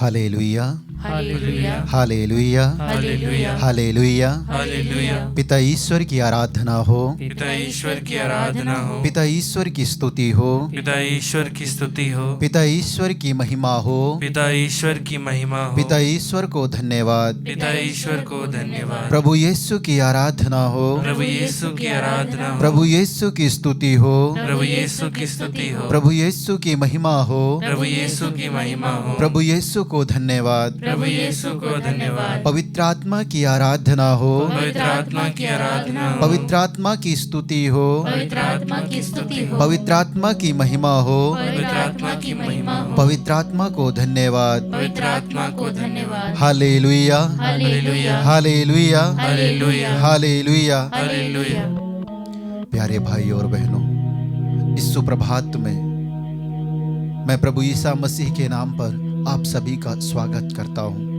Hallelujah, हालेलुया, हालेलुया, हालेलुया, हालेलुया। हालेलुया। पिता ईश्वर की आराधना हो, पिता ईश्वर की आराधना हो, पिता ईश्वर की स्तुति हो, पिता ईश्वर की स्तुति हो, पिता ईश्वर की महिमा हो, पिता ईश्वर की महिमा हो, पिता ईश्वर को धन्यवाद। पिता ईश्वर को धन्यवाद। प्रभु यीशु की आराधना हो, प्रभु यीशु की आराधना हो, प्रभु यीशु की स्तुति हो, प्रभु यीशु की स्तुति हो, प्रभु यीशु की महिमा हो, प्रभु यीशु की महिमा हो, प्रभु यीशु को धन्यवाद। प्रभु यीशु को धन्यवाद। पवित्र आत्मा की आराधना हो, पवित्र आत्मा की आराधना हो, पवित्र आत्मा की स्तुति हो, पवित्र आत्मा की स्तुति हो, पवित्र आत्मा की महिमा हो, पवित्र आत्मा की महिमा हो, पवित्र आत्मा को धन्यवाद। पवित्र आत्मा को धन्यवाद। हालेलुया, हालेलुया, हालेलुया, हालेलुया, हालेलुया। हालेलुया। प्यारे भाई और बहनों, इस सुप्रभात में मैं प्रभु ईसा मसीह के नाम पर आप सभी का स्वागत करता हूं।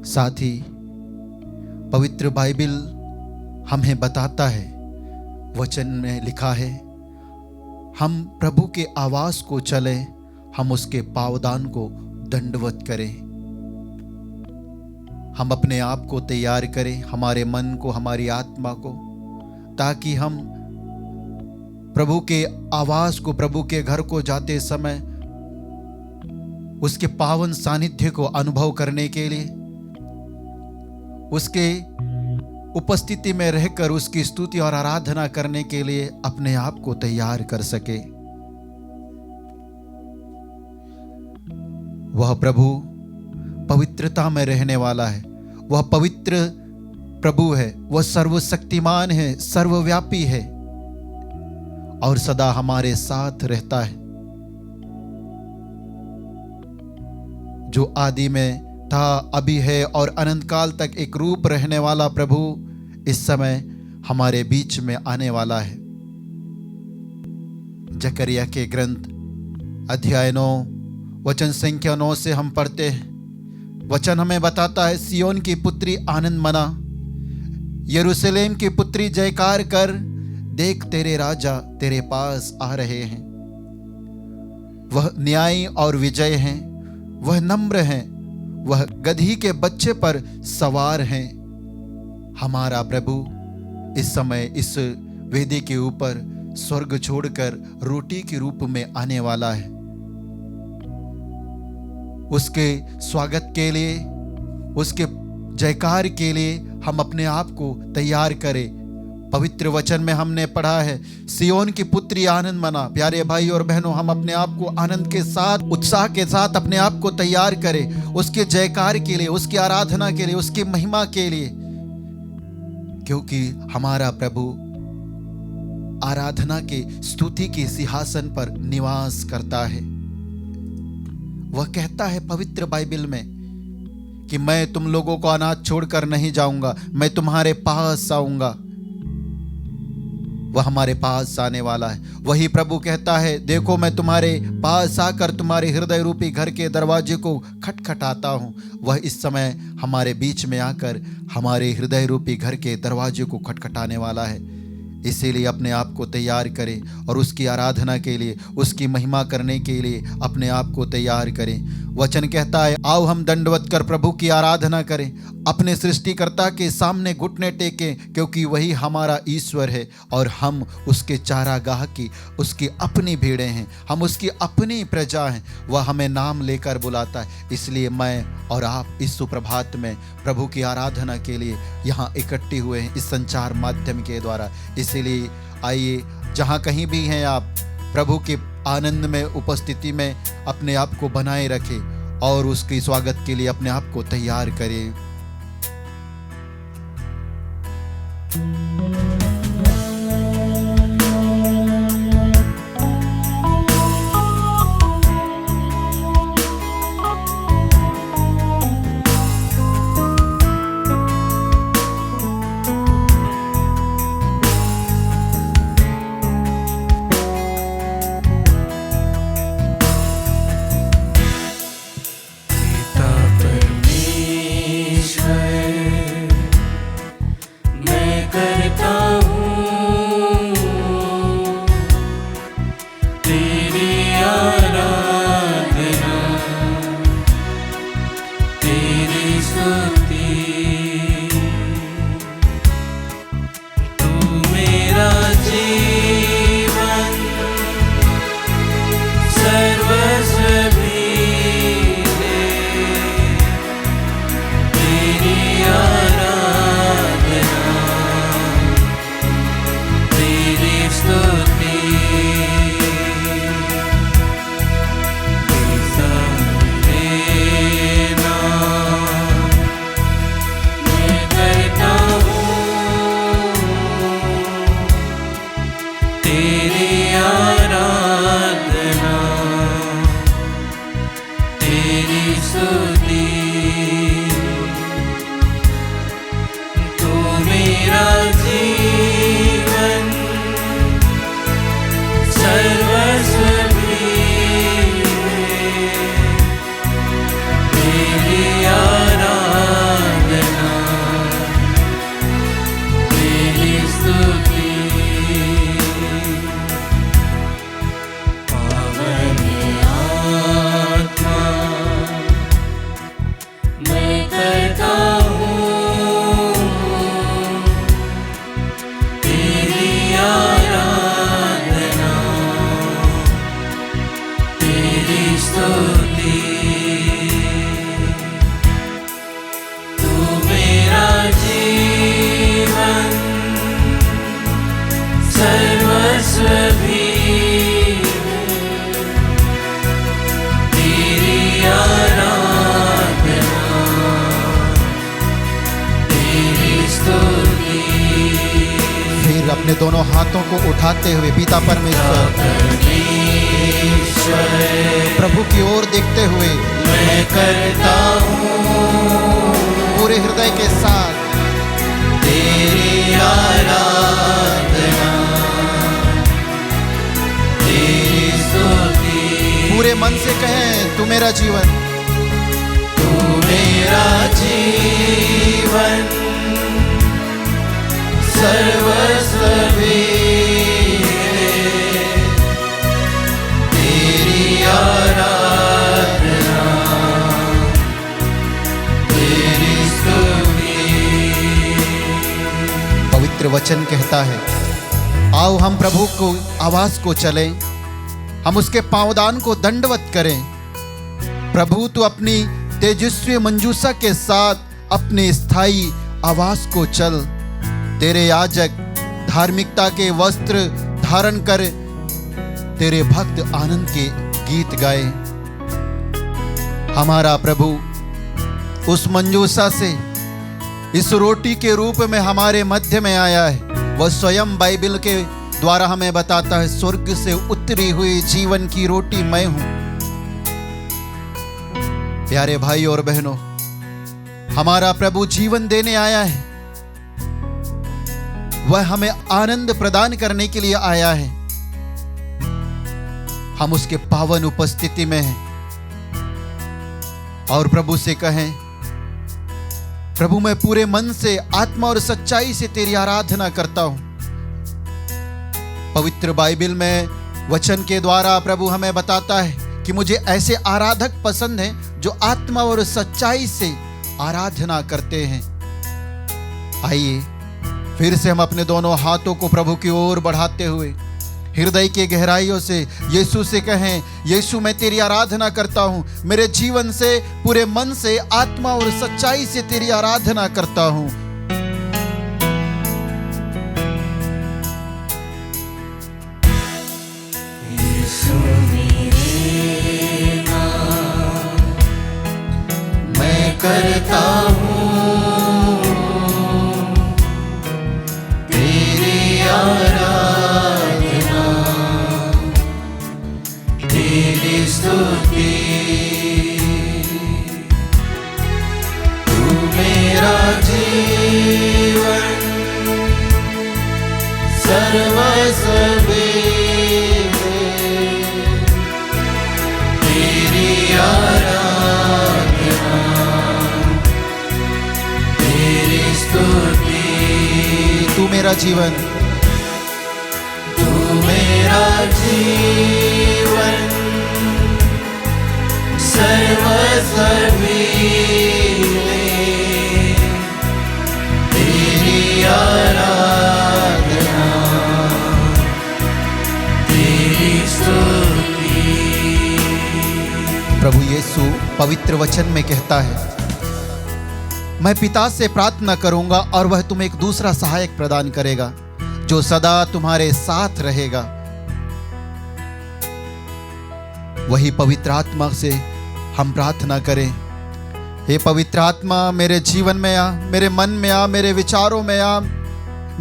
साथ ही पवित्र बाइबल हमें बताता है, वचन में लिखा है, हम प्रभु के आवाज को चलें, हम उसके पावदान को दंडवत करें। हम अपने आप को तैयार करें, हमारे मन को, हमारी आत्मा को, ताकि हम प्रभु के आवाज को, प्रभु के घर को जाते समय उसके पावन सानिध्य को अनुभव करने के लिए, उसके उपस्थिति में रहकर उसकी स्तुति और आराधना करने के लिए अपने आप को तैयार कर सके। वह प्रभु पवित्रता में रहने वाला है, वह पवित्र प्रभु है, वह सर्वशक्तिमान है, सर्वव्यापी है और सदा हमारे साथ रहता है। जो आदि में था, अभी है और अनंत काल तक एक रूप रहने वाला प्रभु इस समय हमारे बीच में आने वाला है। जकरिया के ग्रंथ अध्याय 9 वचन संख्या 9 से हम पढ़ते हैं। वचन हमें बताता है, सियोन की पुत्री आनंद मना, यरूशलेम की पुत्री जयकार कर, देख तेरे राजा तेरे पास आ रहे हैं। वह न्यायी और विजय हैं, वह नम्र हैं, वह गधी के बच्चे पर सवार हैं। हमारा प्रभु इस समय इस वेदी के ऊपर स्वर्ग छोड़कर रोटी के रूप में आने वाला है। उसके स्वागत के लिए, उसके जयकार के लिए हम अपने आप को तैयार करें। पवित्र वचन में हमने पढ़ा है, सियोन की पुत्री आनंद मना। प्यारे भाई और बहनों, हम अपने आप को आनंद के साथ, उत्साह के साथ अपने आप को तैयार करें उसके जयकार के लिए, उसकी आराधना के लिए, उसकी महिमा के लिए, क्योंकि हमारा प्रभु आराधना के, स्तुति के सिंहासन पर निवास करता है। वह कहता है पवित्र बाइबल में कि मैं तुम लोगों को अनाथ छोड़कर नहीं जाऊंगा, मैं तुम्हारे पास आऊंगा। वह हमारे पास आने वाला है। वही प्रभु कहता है, देखो मैं तुम्हारे पास आकर तुम्हारे हृदय रूपी घर के दरवाजे को खटखटाता हूँ। वह इस समय हमारे बीच में आकर हमारे हृदय रूपी घर के दरवाजे को खटखटाने वाला है। इसीलिए अपने आप को तैयार करें और उसकी आराधना के लिए, उसकी महिमा करने के लिए अपने आप को तैयार करें। वचन कहता है, आओ हम दंडवत कर प्रभु की आराधना करें, अपने सृष्टिकर्ता के सामने घुटने टेकें, क्योंकि वही हमारा ईश्वर है और हम उसके चारागाह की, उसकी अपनी भीड़ें हैं, हम उसकी अपनी प्रजा हैं। वह हमें नाम लेकर बुलाता है। इसलिए मैं और आप इस सुप्रभात में प्रभु की आराधना के लिए यहाँ इकट्ठे हुए हैं इस संचार माध्यम के द्वारा। इसीलिए आइए, जहाँ कहीं भी हैं आप, प्रभु के आनंद में, उपस्थिति में अपने आप को बनाए रखें और उसके स्वागत के लिए अपने आप को तैयार करें। तेरी स्तुति। तू मेरा जीवन सर्वस्व भी है, तेरी आराधना, तेरी स्तुति। फिर अपने दोनों हाथों को उठाते हुए पिता परमेश्वर प्रभु की ओर देखते हुए मैं करता हूँ पूरे हृदय के साथ तेरी आराधना, तेरी स्तुति। पूरे मन से कहें, तू मेरा जीवन, तू मेरा जीवन सर्वस्व भी है, तेरी आराधना, तेरी स्तुति। पवित्र वचन कहता है, आओ हम प्रभु को आवाज को चलें, हम उसके पांवदान को दंडवत करें। प्रभु तू अपनी तेजस्वी मंजूषा के साथ अपने स्थायी आवास को चल। तेरे याजक धार्मिकता के वस्त्र धारण कर तेरे भक्त आनंद के गीत गाए। हमारा प्रभु उस मंजूषा से इस रोटी के रूप में हमारे मध्य में आया है। वह स्वयं बाइबल के द्वारा हमें बताता है, स्वर्ग से उतरी हुई जीवन की रोटी मैं हूं। प्यारे भाई और बहनों, हमारा प्रभु जीवन देने आया है। वह हमें आनंद प्रदान करने के लिए आया है। हम उसके पावन उपस्थिति में हैं और प्रभु से कहें, प्रभु मैं पूरे मन से, आत्मा और सच्चाई से तेरी आराधना करता हूं। पवित्र बाइबल में वचन के द्वारा प्रभु हमें बताता है कि मुझे ऐसे आराधक पसंद हैं जो आत्मा और सच्चाई से आराधना करते हैं। आइए फिर से हम अपने दोनों हाथों को प्रभु की ओर बढ़ाते हुए हृदय के गहराइयों से यीशु से कहें, यीशु मैं तेरी आराधना करता हूं, मेरे जीवन से, पूरे मन से, आत्मा और सच्चाई से तेरी आराधना करता हूं। यीशु मेरे नाम मैं करता हूँ तेरी आराधना, तेरी स्तुति। तू मेरा जीवन सर्वस्व भी है, तेरी आराधना, तेरी स्तुति। तू मेरा जीवन, तू मेरा जीवन सर्वस्व भी है, तेरी आराधना, तेरी स्तुति। प्रभु यीशु पवित्र वचन में कहता है, मैं पिता से प्रार्थना करूंगा और वह तुम्हें एक दूसरा सहायक प्रदान करेगा जो सदा तुम्हारे साथ रहेगा। वही पवित्र आत्मा से हम प्रार्थना करें, हे पवित्र आत्मा मेरे जीवन में आ, मेरे मन में आ, मेरे विचारों में आ,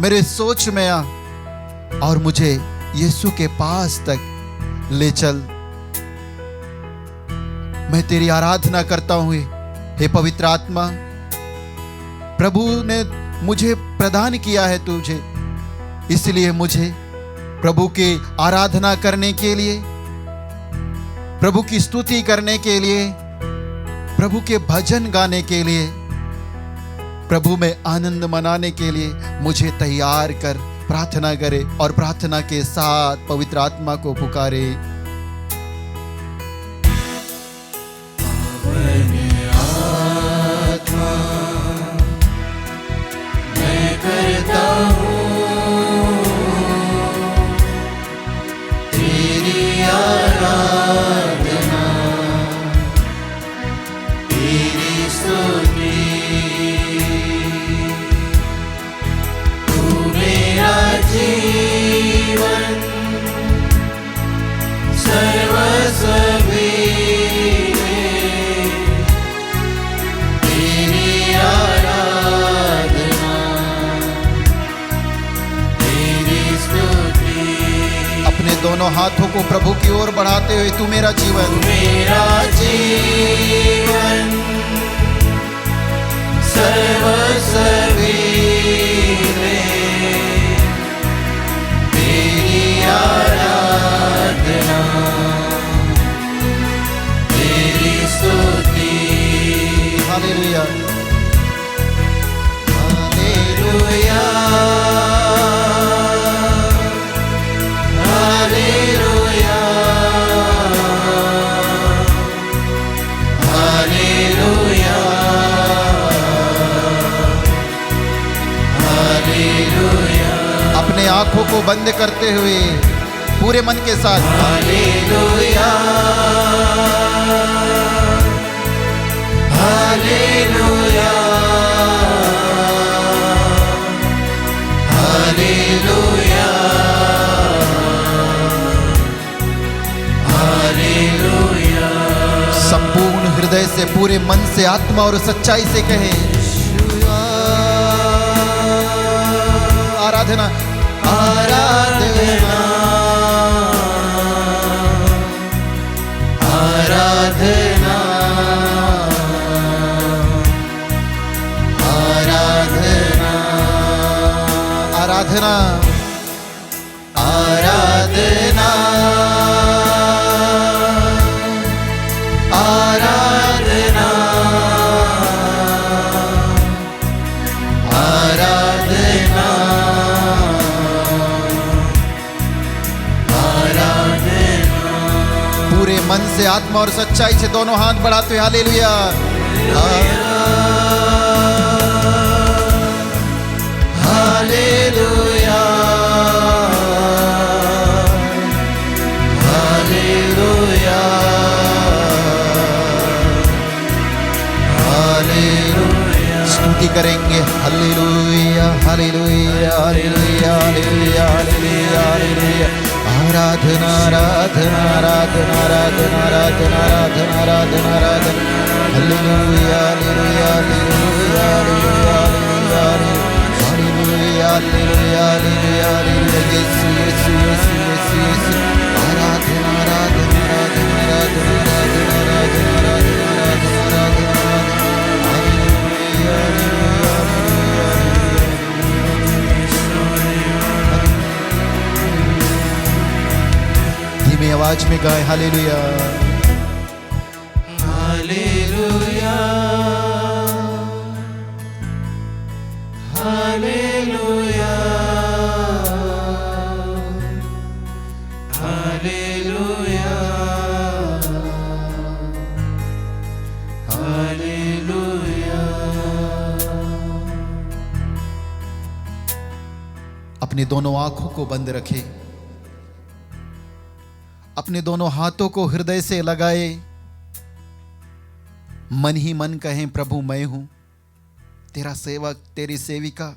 मेरे सोच में आ और मुझे यीशु के पास तक ले चल। मैं तेरी आराधना करता हूँ हे पवित्र आत्मा। प्रभु ने मुझे प्रदान किया है तुझे, इसलिए मुझे प्रभु की आराधना करने के लिए, प्रभु की स्तुति करने के लिए, प्रभु के भजन गाने के लिए, प्रभु में आनंद मनाने के लिए मुझे तैयार कर। प्रार्थना करे और प्रार्थना के साथ पवित्र आत्मा को पुकारे। आत्मा मैं करता हूँ तेरी आराधना, दोनों हाथों को प्रभु की ओर बढ़ाते हुए, तू मेरा जीवन, मेरा जीवन सर्वस्वी तेरी आराधना, तेरी स्तुति। हालेलुया, हालेलुया, हालेलुया, हालेलुया, हालेलुया। अपने आंखों को बंद करते हुए पूरे मन के साथ, हालेलुया, हालेलुया, हालेलुया, हालेलुया। संपूर्ण हृदय से, पूरे मन से, आत्मा और सच्चाई से कहें, आराधना, आराधना, आराधना, आराधना, आराधना, आराधना, आराधना, आराधना, आराधना। पूरे मन से, आत्मा और सच्चाई से दोनों हाथ बढ़ाते हुए हालेलुया, हालेलुया, हालेलुया, हालेलुया। स्तुति करेंगे, हालेलुया, हालेलुया, हालेलुया, हालेलुया, हालेलुया, हालेलुया। आराधना, आराधना, आराधना, आराधना, आराधना, आराधना, आराधना, आराधना, हालेलुया, हालेलुया, हालेलुया, हालेलुया, हालेलुया, हालेलुया, हालेलुया, हालेलुया, हालेलुया। यीशु, यीशु, यीशु, यीशु, यीशु। आराधना, आराधना, आराधना, आराधना, आराधना, आराधना, आराधना, आराधना, आराधना, हालेलुया, हालेलुया, हालेलुया। धीमी आवाज में गाए हालेलुया, हालेलुया, हालेलुया, हालेलुया, हालेलुया। अपनी दोनों आंखों को बंद रखे, अपने दोनों हाथों को हृदय से लगाए, मन ही मन कहें, प्रभु मैं हूं तेरा सेवक, तेरी सेविका,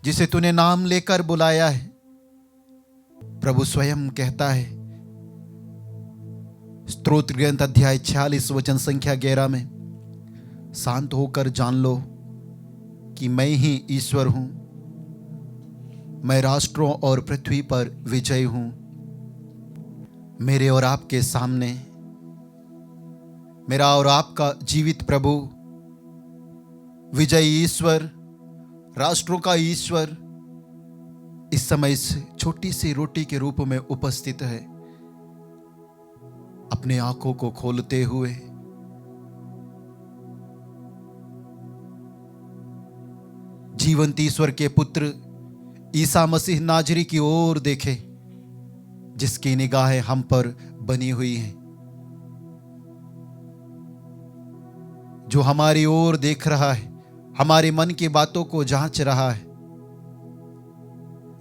जिसे तूने नाम लेकर बुलाया है। प्रभु स्वयं कहता है स्तोत्र ग्रंथ अध्याय 46 वचन संख्या 11 में, शांत होकर जान लो कि मैं ही ईश्वर हूं, मैं राष्ट्रों और पृथ्वी पर विजयी हूं। मेरे और आपके सामने मेरा और आपका जीवित प्रभु, विजयी ईश्वर, राष्ट्रों का ईश्वर इस समय इस छोटी सी रोटी के रूप में उपस्थित है। अपने आंखों को खोलते हुए जीवंत ईश्वर के पुत्र ईसा मसीह नाजरी की ओर देखे, जिसकी निगाहें हम पर बनी हुई हैं, जो हमारी ओर देख रहा है, हमारे मन की बातों को जांच रहा है।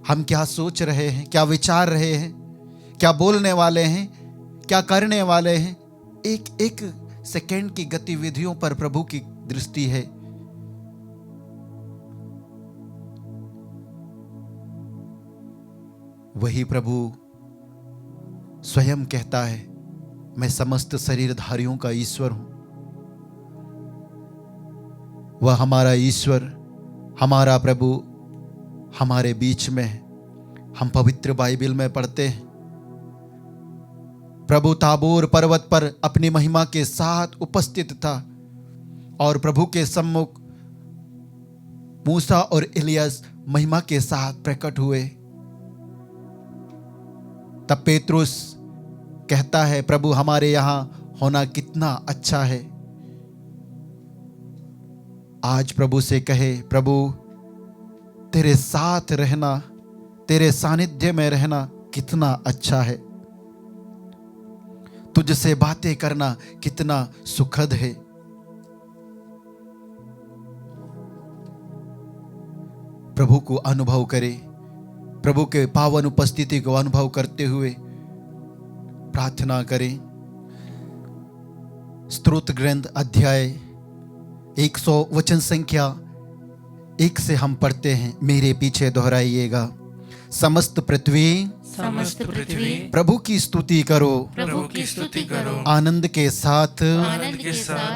हम क्या सोच रहे हैं, क्या विचार रहे हैं, क्या बोलने वाले हैं, क्या करने वाले हैं, एक एक सेकंड की गतिविधियों पर प्रभु की दृष्टि है। वही प्रभु स्वयं कहता है, मैं समस्त शरीरधारियों का ईश्वर हूं। वह हमारा ईश्वर, हमारा प्रभु हमारे बीच में है, हम पवित्र बाइबल में पढ़ते हैं, प्रभु ताबोर पर्वत पर अपनी महिमा के साथ उपस्थित था और प्रभु के सम्मुख मूसा और इलियास महिमा के साथ प्रकट हुए। तब पेतरुस कहता है, प्रभु हमारे यहां होना कितना अच्छा है। आज प्रभु से कहे, प्रभु तेरे साथ रहना, तेरे सानिध्य में रहना कितना अच्छा है। तुझसे बातें करना कितना सुखद है। प्रभु को अनुभव करें, प्रभु के पावन उपस्थिति को अनुभव करते हुए प्रार्थना करें। स्तोत्र ग्रंथ अध्याय 100 वचन संख्या 1 से हम पढ़ते हैं, मेरे पीछे दोहराइएगा। समस्त पृथ्वी प्रभु की स्तुति करो, प्रभु की स्तुति करो, आनंद के साथ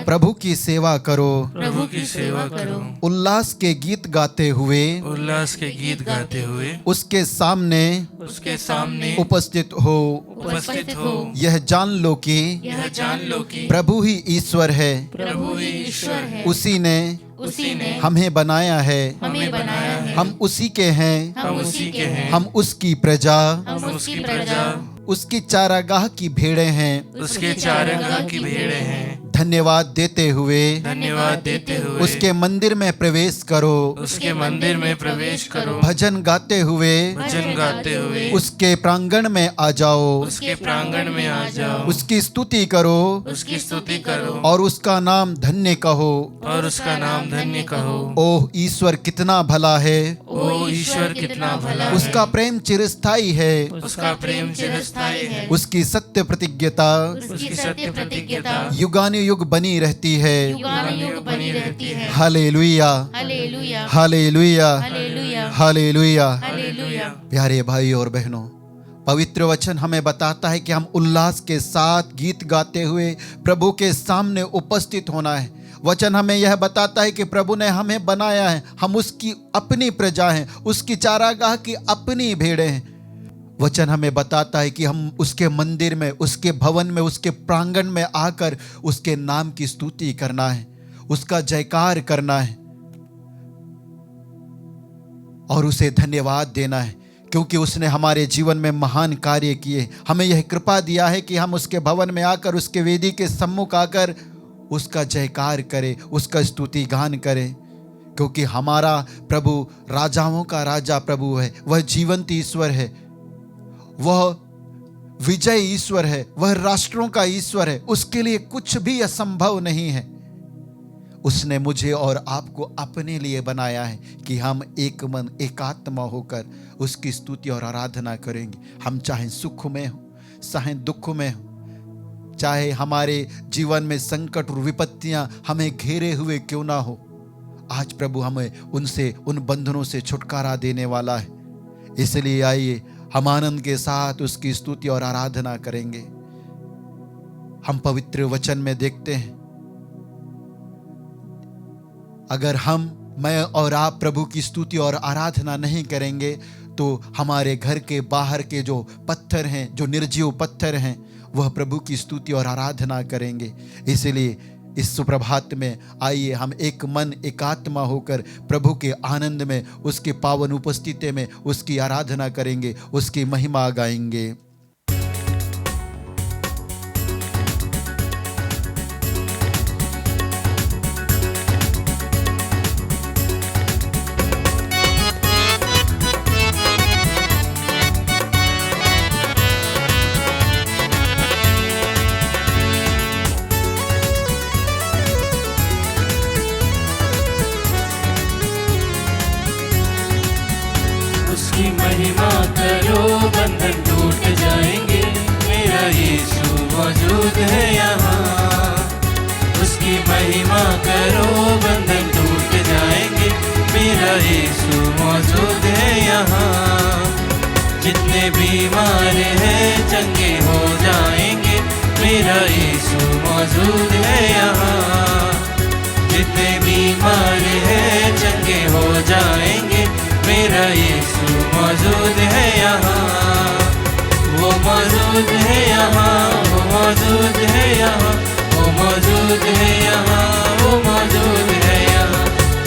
प्रभु की सेवा करो, प्रभु की सेवा करो, उल्लास के गीत गाते हुए उल्लास के गीत गाते हुए उसके सामने उपस्थित हो। यह जान लो कि प्रभु ही ईश्वर है, उसी ने हमें बनाया है, हम उसी के हैं, हम उसकी प्रजा, उसकी चारागाह की भेड़ें हैं। धन्यवाद देते हुए उसके मंदिर में प्रवेश करो, भजन गाते हुए उसके प्रांगण में आ जाओ, उसकी स्तुति करो और उसका नाम धन्य कहो। ओह ईश्वर कितना भला है, उसका प्रेम चिरस्थायी है, उसकी सत्य प्रतिज्ञता युगानुयुग बनी रहती है। हालेलुया, हालेलुया, हालेलुया। प्यारे भाई और बहनों, पवित्र वचन हमें बताता है कि हम उल्लास के साथ गीत गाते हुए प्रभु के सामने उपस्थित होना है। वचन हमें यह बताता है कि प्रभु ने हमें बनाया है, हम उसकी अपनी प्रजा हैं, उसकी चारागाह की अपनी भेड़ें हैं। वचन हमें बताता है कि हम उसके मंदिर में, उसके भवन में, उसके प्रांगण में आकर उसके नाम की स्तुति करना है, उसका जयकार करना है और उसे धन्यवाद देना है, क्योंकि उसने हमारे जीवन में महान कार्य किए। हमें यह कृपा दिया है कि हम उसके भवन में आकर, उसके वेदी के सम्मुख आकर उसका जयकार करें, उसका स्तुति गान करें, क्योंकि हमारा प्रभु राजाओं का राजा प्रभु है, वह जीवंत ईश्वर है, वह विजय ईश्वर है, वह राष्ट्रों का ईश्वर है। उसके लिए कुछ भी असंभव नहीं है। उसने मुझे और आपको अपने लिए बनाया है कि हम एक मन एक आत्मा होकर उसकी स्तुति और आराधना करेंगे। हम चाहे सुख में हो, चाहे दुख में हो, चाहे हमारे जीवन में संकट और विपत्तियां हमें घेरे हुए क्यों ना हो, आज प्रभु हमें उनसे, उन बंधनों से छुटकारा देने वाला है। इसलिए आइए हम आनंद के साथ उसकी स्तुति और आराधना करेंगे। हम पवित्र वचन में देखते हैं, अगर मैं और आप प्रभु की स्तुति और आराधना नहीं करेंगे तो हमारे घर के बाहर के जो पत्थर हैं, जो निर्जीव पत्थर हैं, वह प्रभु की स्तुति और आराधना करेंगे। इसलिए इस सुप्रभात में आइए हम एक मन एक आत्मा होकर प्रभु के आनंद में, उसके पावन उपस्थिति में उसकी आराधना करेंगे, उसकी महिमा गाएंगे। महिमा करो, बंधन टूट जाएंगे, मेरा यीशु मौजूद है यहाँ। उसकी महिमा करो, बंधन टूट जाएंगे, मेरा यीशु मौजूद है यहाँ। जितने बीमार हैं चंगे हो जाएंगे, मेरा यीशु मौजूद है यहाँ। जितने बीमार हैं चंगे हो जाएंगे, मेरा यीशु मौजूद है यहाँ, वो मौजूद है यहाँ, वो मौजूद है यहाँ, वो मौजूद है यहाँ, वो मौजूद है यहाँ,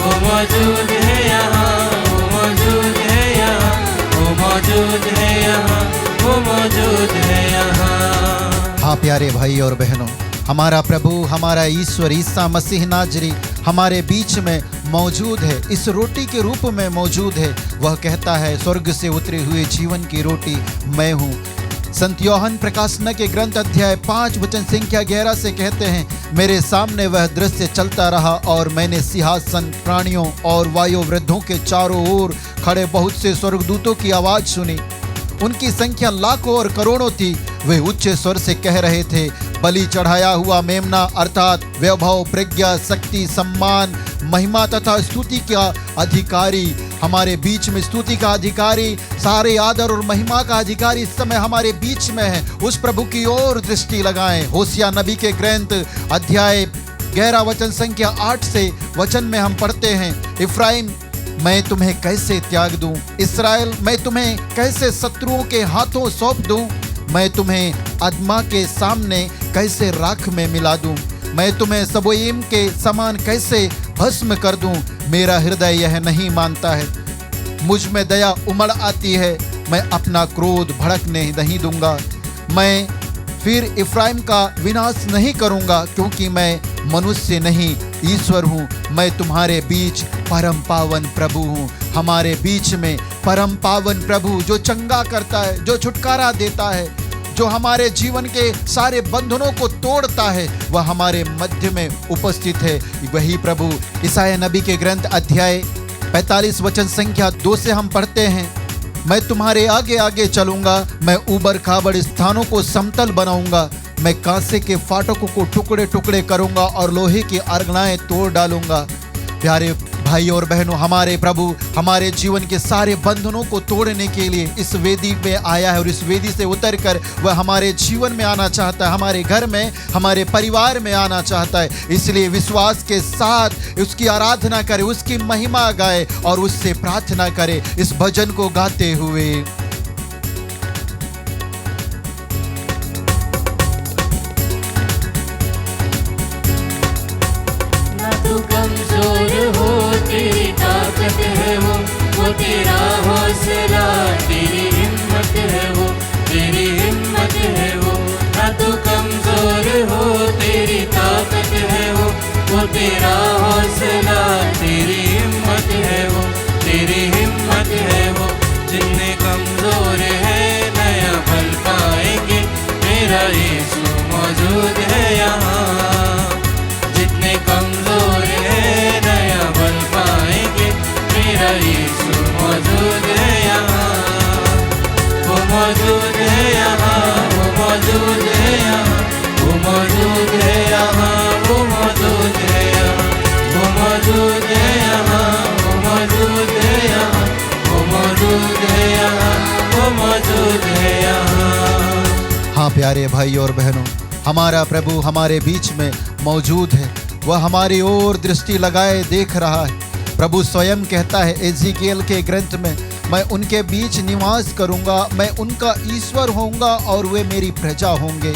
वो मौजूद है यहाँ, वो मौजूद है यहाँ, वो मौजूद है यहाँ, वो मौजूद है यहाँ। हाँ प्यारे भाई और बहनों, हमारा प्रभु, हमारा ईश्वर ईसा मसीह नाजरी हमारे बीच में मौजूद है, इस रोटी के रूप में मौजूद है। वह कहता है, स्वर्ग से उतरे हुए जीवन की रोटी मैं हूँ। संत योहन प्रकाशन के ग्रंथ अध्याय 5 वचन संख्या 11 से कहते हैं, मेरे सामने वह दृश्य चलता रहा और मैंने सिंहासन, प्राणियों और वायु वृद्धों के चारों ओर खड़े बहुत से स्वर्गदूतों की आवाज सुनी। उनकी संख्या लाखों और करोड़ों थी। वे उच्च स्वर से कह रहे थे, बलि चढ़ाया हुआ मेमना अर्थात वैभव, प्रज्ञा, शक्ति, सम्मान, महिमा तथा स्तुति का अधिकारी हमारे बीच में, स्तुति का अधिकारी, सारे आदर और महिमा का अधिकारी इस समय हमारे बीच में है। उस प्रभु की ओर दृष्टि लगाएं। होशिया नबी के ग्रंथ अध्याय 11 वचन संख्या 8 से वचन में हम पढ़ते हैं, इफ्राइम मैं तुम्हें कैसे त्याग दूं, इस्राएल मैं तुम्हें कैसे शत्रुओं के हाथों सौंप दूं, मैं तुम्हें अदमा के सामने कैसे राख में मिला दूं, मैं तुम्हें सबोईम के समान कैसे भस्म कर दूं। मेरा हृदय यह नहीं मानता है, मुझ में दया उमड़ आती है, मैं अपना क्रोध भड़कने नहीं दूंगा। मैं फिर इफ्राइम का विनाश नहीं करूंगा, क्योंकि मैं मनुष्य नहीं ईश्वर हूँ। मैं तुम्हारे बीच परम पावन प्रभु हूँ। हमारे बीच में परम पावन प्रभु जो चंगा करता है, जो छुटकारा देता है, जो हमारे जीवन के सारे बंधनों को तोड़ता है, वह हमारे मध्य में उपस्थित है। वही प्रभु ईसाया नबी के ग्रंथ अध्याय 45 वचन संख्या 2 से हम पढ़ते हैं, मैं तुम्हारे आगे आगे चलूंगा, मैं ऊबड़ खाबड़ स्थानों को समतल बनाऊंगा, मैं कांसे के फाटकों को टुकड़े टुकड़े करूंगा और लोहे की अर्गनाएं तोड़ डालूंगा। प्यारे भाई और बहनों, हमारे प्रभु हमारे जीवन के सारे बंधनों को तोड़ने के लिए इस वेदी में आया है और इस वेदी से उतरकर वह हमारे जीवन में आना चाहता है, हमारे घर में, हमारे परिवार में आना चाहता है। इसलिए विश्वास के साथ उसकी आराधना करें, उसकी महिमा गाए और उससे प्रार्थना करें इस भजन को गाते हुए। तू कमजोर हो, तेरी ताकत है वो तेरा हौसला, तेरी हिम्मत है वो, तेरी हिम्मत है वो। ना तू कमजोर हो, तेरी ताकत है वो तेरा हौसला, तेरी हिम्मत है वो, तेरी हिम्मत है वो। जितने कमजोर है नया बल पाएंगे, मेरा यीशु मौजूद है यहाँ। जितने कमजोर है नया बल पाएंगे, मेरा यीशु मौजूद है यहाँ। वो मौजूद है यहाँ, वो मौजूद है यहाँ, वो मौजूद है यहाँ, वो मौजूद है यहाँ, वो मौजूद है यहाँ, वो मौजूद है यहाँ, वो मौजूद है यहाँ, वो मौजूद है यहाँ। हाँ प्यारे भाई और बहनों, हमारा प्रभु हमारे बीच में मौजूद है। वह हमारी ओर दृष्टि लगाए देख रहा है। प्रभु स्वयं कहता है एजिकियल के ग्रंथ में, मैं उनके बीच निवास करूंगा, मैं उनका ईश्वर होऊंगा और वे मेरी प्रजा होंगे।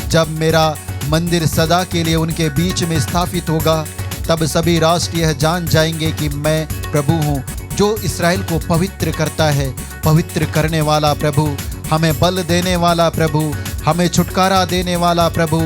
जब मेरा मंदिर सदा के लिए उनके बीच में स्थापित होगा, तब सभी राष्ट्र यह जान जाएंगे कि मैं प्रभु हूँ, जो इस्राएल को पवित्र करता है। पवित्र करने वाला प्रभु, हमें बल देने वाला प्रभु, हमें छुटकारा देने वाला प्रभु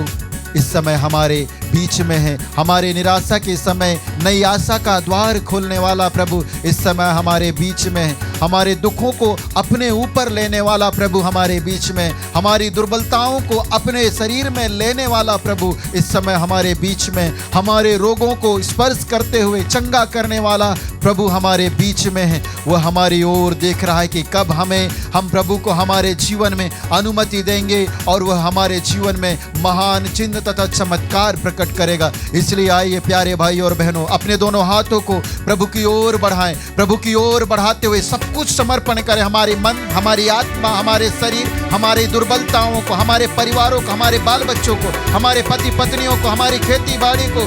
इस समय हमारे बीच में है। हमारे निराशा के समय नई आशा का द्वार खोलने वाला प्रभु इस समय हमारे बीच में है। हमारे दुखों को अपने ऊपर लेने वाला प्रभु हमारे बीच में, हमारी दुर्बलताओं को अपने शरीर में लेने वाला प्रभु इस समय हमारे बीच में, हमारे रोगों को स्पर्श करते हुए चंगा करने वाला प्रभु हमारे बीच में है। वह हमारी ओर देख रहा है कि कब हम प्रभु को हमारे जीवन में अनुमति देंगे और वह हमारे जीवन में महान चिन्ह तथा चमत्कार प्रकट करेगा। इसलिए आइए प्यारे भाई और बहनों, अपने दोनों हाथों को प्रभु की ओर बढ़ाएं। प्रभु की ओर बढ़ाते हुए सब कुछ समर्पण करें, हमारे मन, हमारी आत्मा, हमारे शरीर, हमारी दुर्बलताओं को, हमारे परिवारों को, हमारे बाल बच्चों को, हमारे पति पत्नियों को, हमारी खेती बाड़ी को,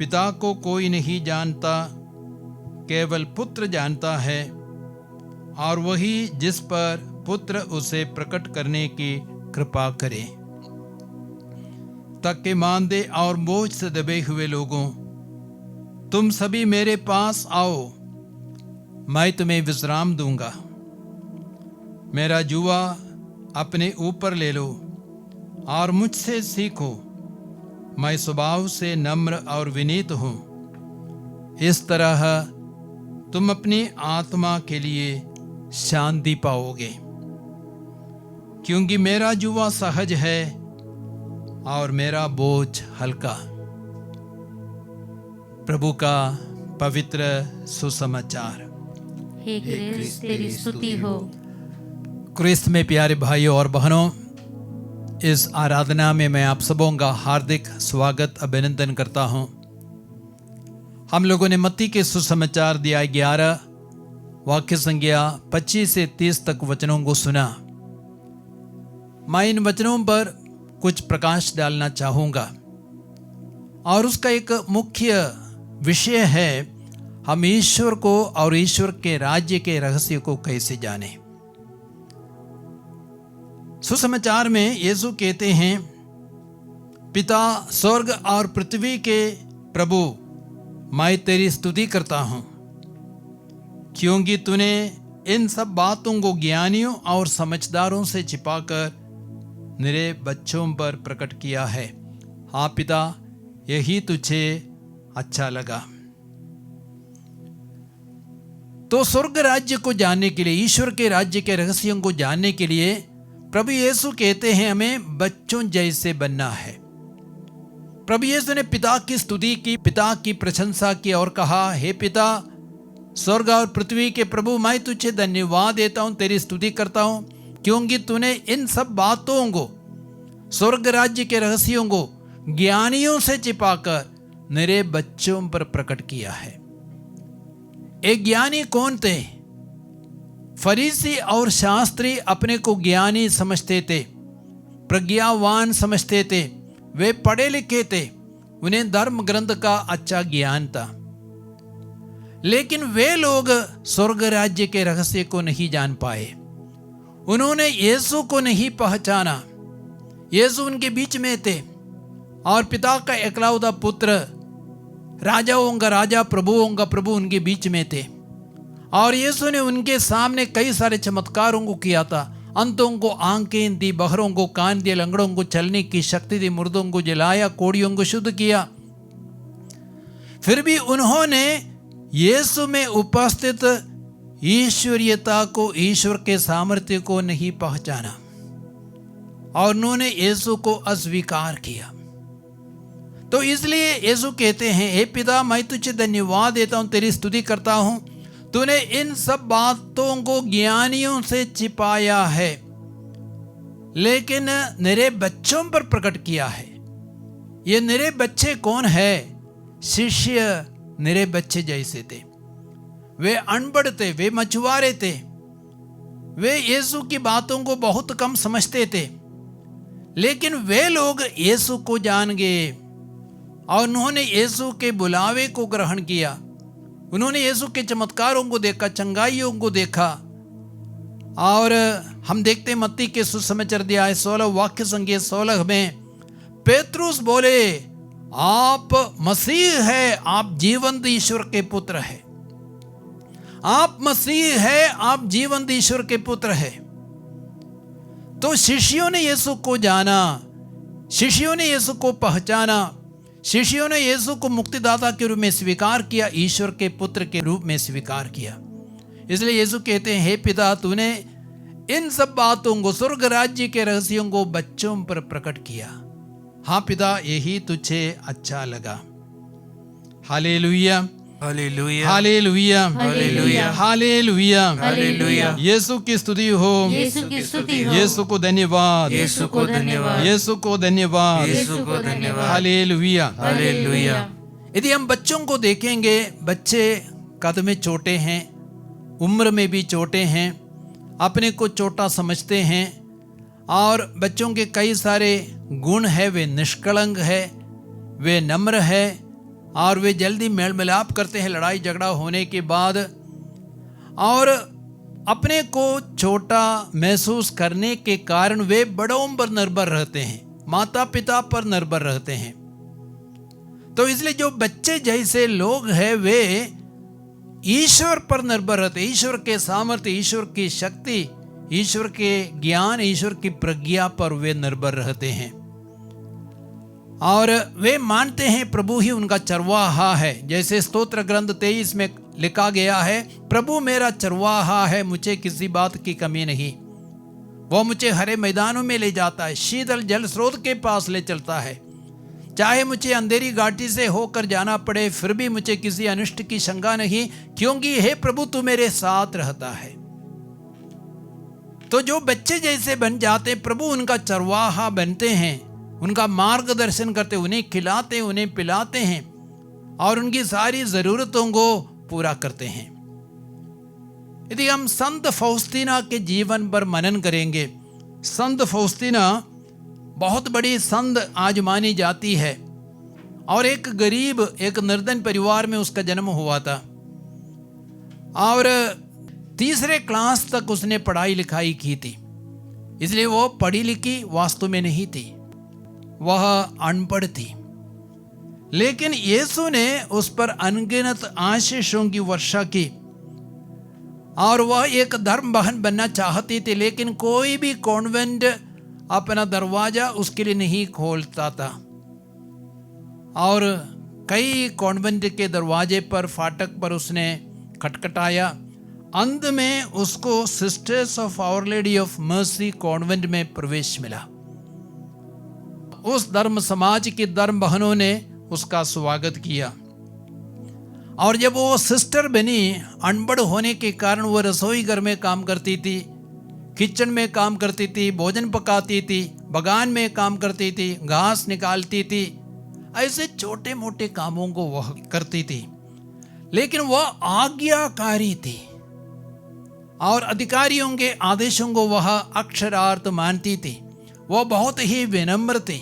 पिता को कोई नहीं जानता, केवल पुत्र जानता है, और वही जिस पर पुत्र उसे प्रकट करने की कृपा करे। तक मांदे और बोझ से दबे हुए लोगों, तुम सभी मेरे पास आओ, मैं तुम्हें विश्राम दूंगा। मेरा जुआ अपने ऊपर ले लो और मुझसे सीखो, मैं स्वभाव से नम्र और विनीत हूँ। इस तरह तुम अपनी आत्मा के लिए शांति पाओगे, क्योंकि मेरा जुआ सहज है और मेरा बोझ हल्का। प्रभु का पवित्र सुसमाचार। हे क्रिस्त तेरी स्तुति हो। क्रिस्त में प्यारे भाइयों और बहनों, इस आराधना में मैं आप सबों का हार्दिक स्वागत अभिनंदन करता हूं। हम लोगों ने मत्ती के सुसमाचार अध्याय 11 वाक्य संख्या 25 से 30 तक वचनों को सुना। मैं इन वचनों पर कुछ प्रकाश डालना चाहूंगा, और उसका एक मुख्य विषय है, हम ईश्वर को और ईश्वर के राज्य के रहस्य को कैसे जानें। सुसमाचार में यीशु कहते हैं, पिता स्वर्ग और पृथ्वी के प्रभु, मैं तेरी स्तुति करता हूं, क्योंकि तूने इन सब बातों को ज्ञानियों और समझदारों से छिपाकर मेरे बच्चों पर प्रकट किया है। हाँ पिता, यही तुझे अच्छा लगा। तो स्वर्ग राज्य को जानने के लिए, ईश्वर के राज्य के रहस्यों को जानने के लिए प्रभु यीशु कहते हैं हमें बच्चों जैसे बनना है। प्रभु यीशु ने पिता की स्तुति की, पिता की प्रशंसा की और कहा, हे पिता स्वर्ग और पृथ्वी के प्रभु, मैं तुझे धन्यवाद देता हूं, तेरी स्तुति करता हूं, क्योंकि तूने इन सब बातों को, स्वर्ग राज्य के रहस्यों को ज्ञानियों से छिपाकर मेरे बच्चों पर प्रकट किया है। एक ज्ञानी कौन थे? फरीसी और शास्त्री अपने को ज्ञानी समझते थे, प्रज्ञावान समझते थे, वे पढ़े लिखे थे, उन्हें धर्म ग्रंथ का अच्छा ज्ञान था। लेकिन वे लोग स्वर्ग राज्य के रहस्य को नहीं जान पाए। उन्होंने यीशु को नहीं पहचाना। यीशु उनके बीच में थे और पिता का एकलौता पुत्र, राजाओं का राजा, प्रभुओं का प्रभु उनके बीच में थे। और यीशु ने उनके सामने कई सारे चमत्कारों को किया था। अंतों को आंखें दी, बहरों को कान दिए, लंगड़ों को चलने की शक्ति दी, मुर्दों को जलाया, कोड़ियों को शुद्ध किया। फिर भी उन्होंने यीशु में उपस्थित ईश्वरीयता को, ईश्वर के सामर्थ्य को नहीं पहचाना और उन्होंने यीशु को अस्वीकार किया। तो इसलिए यीशु कहते हैं, हे पिता, मैं तुझे धन्यवाद देता हूं, तेरी स्तुति करता हूं, तूने इन सब बातों को ज्ञानियों से छिपाया है, लेकिन मेरे बच्चों पर प्रकट किया है। ये मेरे बच्चे कौन है? शिष्य मेरे बच्चे जैसे थे। वे अनपढ़ थे, वे मछुआरे थे, वे यीशु की बातों को बहुत कम समझते थे, लेकिन वे लोग यीशु को जान गए और उन्होंने यीशु के बुलावे को ग्रहण किया। उन्होंने यीशु के चमत्कारों को देखा, चंगाइयों को देखा। और हम देखते हैं मत्ती के सुसमाचार अध्याय 16 वाक्य संख्या 16 में पेतरुस बोले, आप मसीह है, आप जीवंत ईश्वर के पुत्र है। आप मसीह है, आप जीवंत ईश्वर के पुत्र है। तो शिष्यों ने यीशु को जाना, शिष्यों ने यीशु को पहचाना, शिष्यों ने यीशु को मुक्तिदाता के रूप में स्वीकार किया, ईश्वर के पुत्र के रूप में स्वीकार किया। इसलिए यीशु कहते हैं, हे पिता, तूने इन सब बातों को, स्वर्ग राज्य के रहस्यों को बच्चों पर प्रकट किया। हाँ पिता, यही तुझे अच्छा लगा। हालेलुया, हालेलुया, हालेलुया, हालेलुया, हालेलुया, हालेलुया। यीशु की स्तुति हो, यीशु की स्तुति हो। यीशु को धन्यवाद, यीशु को धन्यवाद, यीशु को धन्यवाद, यीशु को धन्यवाद। हालेलुया। हालेलुया। यदि हम बच्चों को देखेंगे, बच्चे कद में छोटे हैं, उम्र में भी छोटे हैं, अपने को छोटा समझते हैं, और बच्चों के कई सारे गुण हैं। वे निष्कलंक है, वे नम्र है, और वे जल्दी मेल मिलाप करते हैं लड़ाई झगड़ा होने के बाद, और अपने को छोटा महसूस करने के कारण वे बड़ों पर निर्भर रहते हैं, माता पिता पर निर्भर रहते हैं। तो इसलिए जो बच्चे जैसे लोग हैं वे ईश्वर पर निर्भर रहते, ईश्वर के सामर्थ्य, ईश्वर की शक्ति, ईश्वर के ज्ञान, ईश्वर की प्रज्ञा पर वे निर्भर रहते हैं। और वे मानते हैं प्रभु ही उनका चरवाहा है। जैसे स्तोत्र ग्रंथ 23 में लिखा गया है, प्रभु मेरा चरवाहा है, मुझे किसी बात की कमी नहीं। वो मुझे हरे मैदानों में ले जाता है, शीतल जल स्रोत के पास ले चलता है। चाहे मुझे अंधेरी घाटी से होकर जाना पड़े, फिर भी मुझे किसी अनिष्ट की शंका नहीं, क्योंकि हे प्रभु तू मेरे साथ रहता है। तो जो बच्चे जैसे बन जाते, प्रभु उनका चरवाहा बनते हैं, उनका मार्गदर्शन करते, उन्हें खिलाते, उन्हें पिलाते हैं और उनकी सारी जरूरतों को पूरा करते हैं। यदि हम संत फौस्तीना के जीवन पर मनन करेंगे, संत फौस्तीना बहुत बड़ी संत आज मानी जाती है और एक गरीब, एक निर्धन परिवार में उसका जन्म हुआ था और तीसरे क्लास तक उसने पढ़ाई लिखाई की थी। इसलिए वो पढ़ी लिखी वास्तव में नहीं थी, वह अनपढ़ थी। लेकिन यीशु ने उस पर अनगिनत आशीषों की वर्षा की और वह एक धर्म बहन बनना चाहती थी, लेकिन कोई भी कॉन्वेंट अपना दरवाजा उसके लिए नहीं खोलता था और कई कॉन्वेंट के दरवाजे पर, फाटक पर उसने खटखटाया। अंत में उसको Sisters of Our Lady of Mercy Convent में प्रवेश मिला। उस धर्म समाज की धर्म बहनों ने उसका स्वागत किया और जब वो सिस्टर बनी, अनपढ़ होने के कारण वो रसोई घर में काम करती थी, किचन में काम करती थी, भोजन पकाती थी, बगान में काम करती थी, घास निकालती थी, ऐसे छोटे मोटे कामों को वह करती थी। लेकिन वह आज्ञाकारी थी और अधिकारियों के आदेशों को वह अक्षरार्थ मानती थी। वह बहुत ही विनम्र थी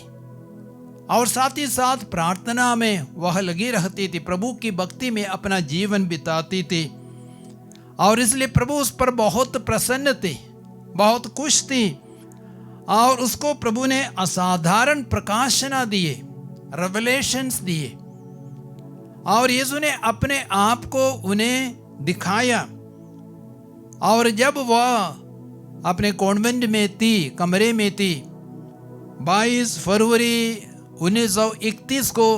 और साथ ही साथ प्रार्थना में वह लगी रहती थी, प्रभु की भक्ति में अपना जीवन बिताती थी और इसलिए प्रभु उस पर बहुत प्रसन्न थे, बहुत खुश थी और उसको प्रभु ने असाधारण प्रकाशना दिए, रेवलेशंस दिए और यीशु ने अपने आप को उन्हें दिखाया। और जब वह अपने कॉन्वेंट में थी, कमरे में थी, 22 फरवरी 1931 को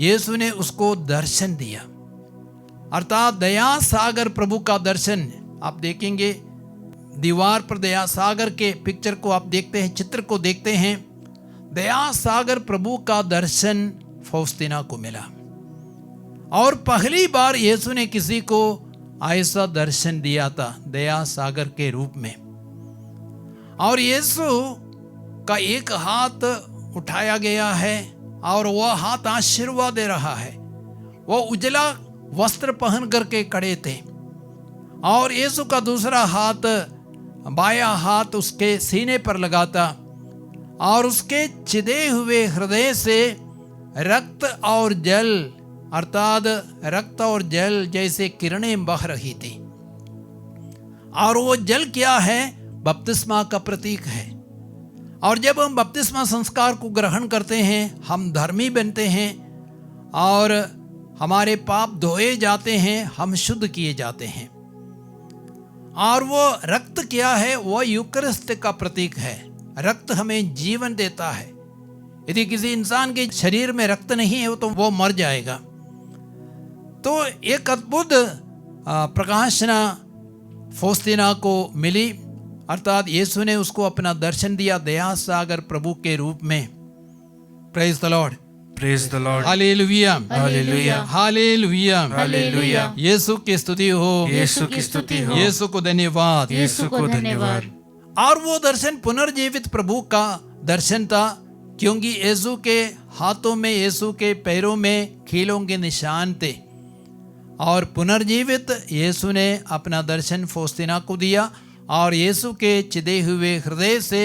यीशु ने उसको दर्शन दिया, अर्थात दया सागर प्रभु का दर्शन। आप देखेंगे दीवार पर दया सागर के पिक्चर को आप देखते हैं, चित्र को देखते हैं, दया सागर प्रभु का दर्शन फौस्तीना को मिला और पहली बार यीशु ने किसी को ऐसा दर्शन दिया था दया सागर के रूप में। और यीशु का एक हाथ उठाया गया है और वह हाथ आशीर्वाद दे रहा है। वह उजला वस्त्र पहन करके खड़े थे और यीशु का दूसरा हाथ, बायां हाथ उसके सीने पर लगाता और उसके चिदे हुए हृदय से रक्त और जल, अर्थात रक्त और जल जैसे किरणें बह रही थी। और वो जल क्या है? बपतिस्मा का प्रतीक है। और जब हम बपतिस्मा संस्कार को ग्रहण करते हैं, हम धर्मी बनते हैं और हमारे पाप धोए जाते हैं, हम शुद्ध किए जाते हैं। और वो रक्त क्या है? वो यूकरिस्ट का प्रतीक है। रक्त हमें जीवन देता है। यदि किसी इंसान के शरीर में रक्त नहीं है तो वो मर जाएगा। तो एक अद्भुत प्रकाशना फौस्तीना को मिली, अर्थात यीशु ने उसको अपना दर्शन दिया दया सागर प्रभु के रूप में। Praise the lord, praise the lord, हालेलुया, हालेलुया, हालेलुया, हालेलुया। यीशु की स्तुति हो, यीशु की स्तुति हो, यीशु को धन्यवाद। यीशु को धन्यवाद। और वो दर्शन पुनर्जीवित प्रभु का दर्शन था, क्योंकि यीशु के हाथों में, यीशु के पैरों में कीलों के निशान थे। और पुनर्जीवित यीशु ने अपना दर्शन फौस्तीना को दिया और यीशु के चिदे हुए हृदय से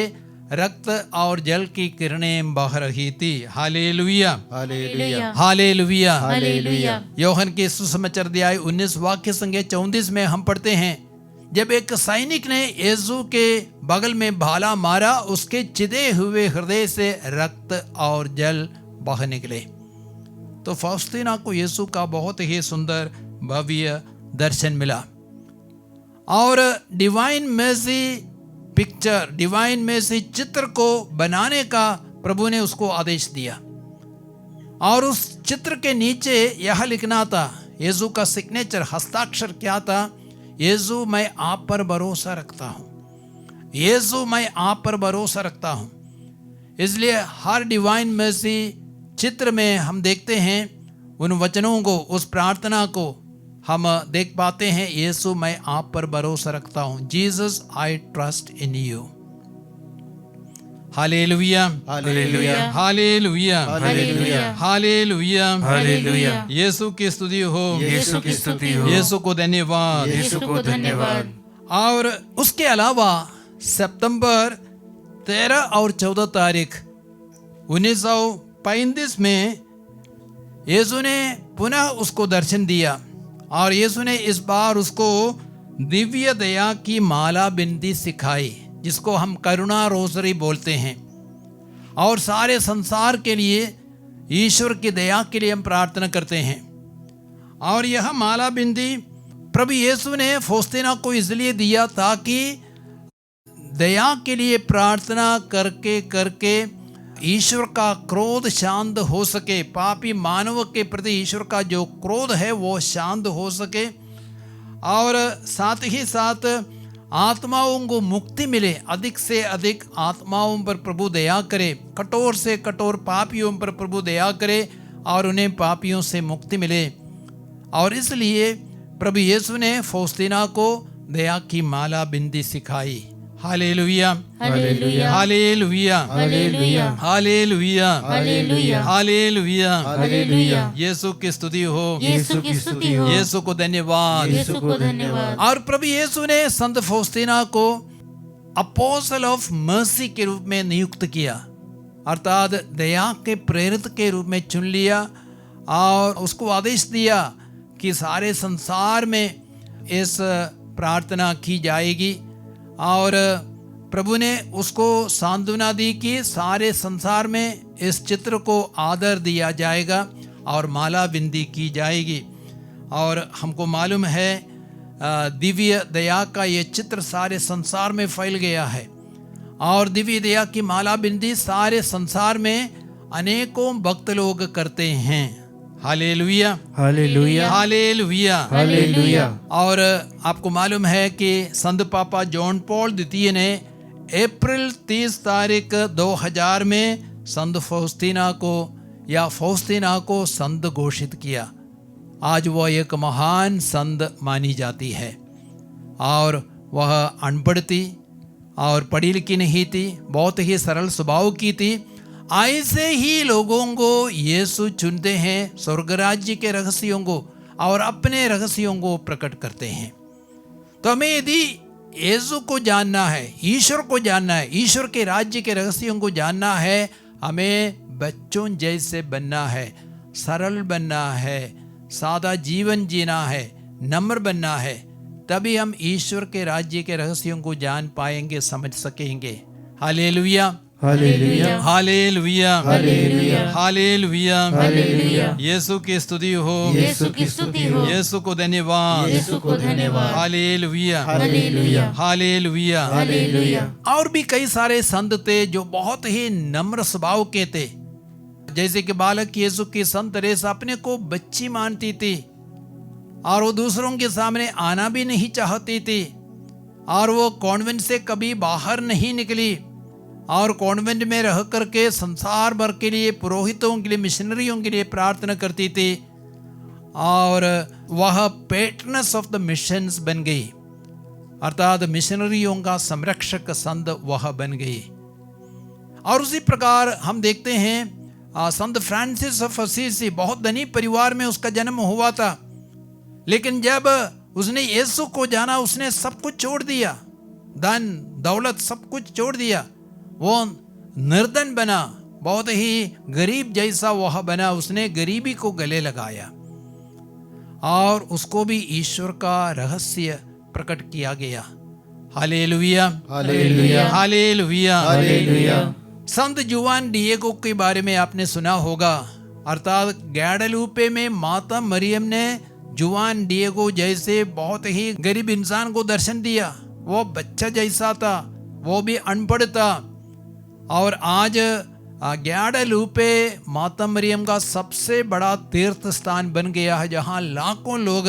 रक्त और जल की किरणें बह रही थी। हालेलुया, हालेलुया, हालेलुया। हालेलुया। योहन के सुसमाचार अध्याय 19 वाक्य संख्या 34 में हम पढ़ते हैं, जब एक सैनिक ने यीशु के बगल में भाला मारा, उसके चिदे हुए हृदय से रक्त और जल बह निकले। तो फौस्तीना को यीशु का बहुत ही सुंदर भव्य दर्शन मिला और Divine Mercy picture, Divine Mercy चित्र को बनाने का प्रभु ने उसको आदेश दिया और उस चित्र के नीचे यह लिखना था, यीशु का सिग्नेचर हस्ताक्षर क्या था? यीशु मैं आप पर भरोसा रखता हूँ, यीशु मैं आप पर भरोसा रखता हूँ। इसलिए हर डिवाइन मेसी चित्र में हम देखते हैं उन वचनों को, उस प्रार्थना को हम देख पाते हैं, यीशु मैं आप पर भरोसा रखता हूँ। Jesus I trust in you. हालेलुया, हालेलुया, हालेलुया, हालेलुया, हालेलुया, हालेलुया। यीशु की स्तुति हो, यीशु की स्तुति हो, यीशु को धन्यवाद। यीशु को धन्यवाद। और उसके अलावा सितंबर 13 और 14 तारीख 1935 में यीशु ने पुनः उसको दर्शन दिया और यीशु ने इस बार उसको दिव्य दया की माला बिंदी सिखाई, जिसको हम करुणा रोजरी बोलते हैं। और सारे संसार के लिए ईश्वर की दया के लिए हम प्रार्थना करते हैं। और यह माला बिंदी प्रभु यीशु ने फौस्तीना को इसलिए दिया ताकि दया के लिए प्रार्थना करके करके ईश्वर का क्रोध शांत हो सके, पापी मानव के प्रति ईश्वर का जो क्रोध है वो शांत हो सके, और साथ ही साथ आत्माओं को मुक्ति मिले, अधिक से अधिक आत्माओं पर प्रभु दया करे, कठोर से कठोर पापियों पर प्रभु दया करे और उन्हें पापियों से मुक्ति मिले। और इसलिए प्रभु यीशु ने फौस्तीना को दया की माला बिंदी सिखाई। हालेलुया, हालेलुया, हालेलुया, हालेलुया, हालेलुया, हालेलुया, हालेलुया। हालेलुया। यीशु की स्तुति हो, यीशु की स्तुति हो, यीशु को धन्यवाद। यीशु को धन्यवाद। और प्रभु यीशु ने संत फौस्तीना को अपोस्टल ऑफ मर्सी के रूप में नियुक्त किया, अर्थात दया के प्रेरित के रूप में चुन लिया और उसको आदेश दिया कि सारे संसार में इस प्रार्थना की जाएगी। और प्रभु ने उसको सांत्वना दी कि सारे संसार में इस चित्र को आदर दिया जाएगा और माला बिंदी की जाएगी। और हमको मालूम है दिव्य दया का ये चित्र सारे संसार में फैल गया है और दिव्य दया की माला बिंदी सारे संसार में अनेकों भक्त लोग करते हैं। हालेलुया, हालेलुया, हालेलुया, हालेलुया। और आपको मालूम है कि संत पापा जॉन पॉल द्वितीय ने अप्रैल 30 तारीख 2000 में संत फौस्तीना को या फौस्तीना को संत घोषित किया। आज वह एक महान संत मानी जाती है और वह अनपढ़ थी और पढ़ी लिखी नहीं थी, बहुत ही सरल स्वभाव की थी। ऐसे ही लोगों को यीशु चुनते हैं, स्वर्ग राज्य के रहस्यों को और अपने रहस्यों को प्रकट करते हैं। तो हमें यदि यीशु को जानना है, ईश्वर को जानना है, ईश्वर के राज्य के रहस्यों को जानना है, हमें बच्चों जैसे बनना है, सरल बनना है, सादा जीवन जीना है, नम्र बनना है, तभी हम ईश्वर के राज्य के रहस्यों को जान पाएंगे, समझ सकेंगे। हालेलुया, हालेलुया, हालेलुया, हालेलुया, हालेलुया, हालेलुया। यीशु की स्तुति हो, यीशु की स्तुति हो, यीशु को धन्यवाद। यीशु को धन्यवाद। हालेलुया, हालेलुया, हालेलुया। हालेलुया। और भी कई सारे संत थे जो बहुत ही नम्र स्वभाव के थे, जैसे कि बालक यीशु की संत तेरेसा अपने को बच्ची मानती थी और वो दूसरों के सामने आना भी नहीं चाहती थी और वो कॉन्वेंट से कभी बाहर नहीं निकली और कॉन्वेंट में रह करके संसार भर के लिए, पुरोहितों के लिए, मिशनरियों के लिए प्रार्थना करती थी और वह पेट्रनस ऑफ द मिशंस बन गई, अर्थात मिशनरियों का संरक्षक संत वह बन गई। और उसी प्रकार हम देखते हैं संत फ्रांसिस ऑफ असीसी, बहुत धनी परिवार में उसका जन्म हुआ था, लेकिन जब उसने यीशु को जाना उसने सब कुछ छोड़ दिया, धन दौलत सब कुछ छोड़ दिया वो निर्धन बना, बहुत ही गरीब जैसा वह बना, उसने गरीबी को गले लगाया और उसको भी ईश्वर का रहस्य प्रकट किया गया। हालेलुया, हालेलुया, हालेलुया, हालेलुया। संत जुआन डिएगो के बारे में आपने सुना होगा, अर्थात गैडालूपे में माता मरियम ने जुआन डिएगो जैसे बहुत ही गरीब इंसान को दर्शन दिया। वो बच्चा जैसा था, वो भी अनपढ़ था, और आज गैडालूपे माता मरियम का सबसे बड़ा तीर्थ स्थान बन गया है, जहां लाखों लोग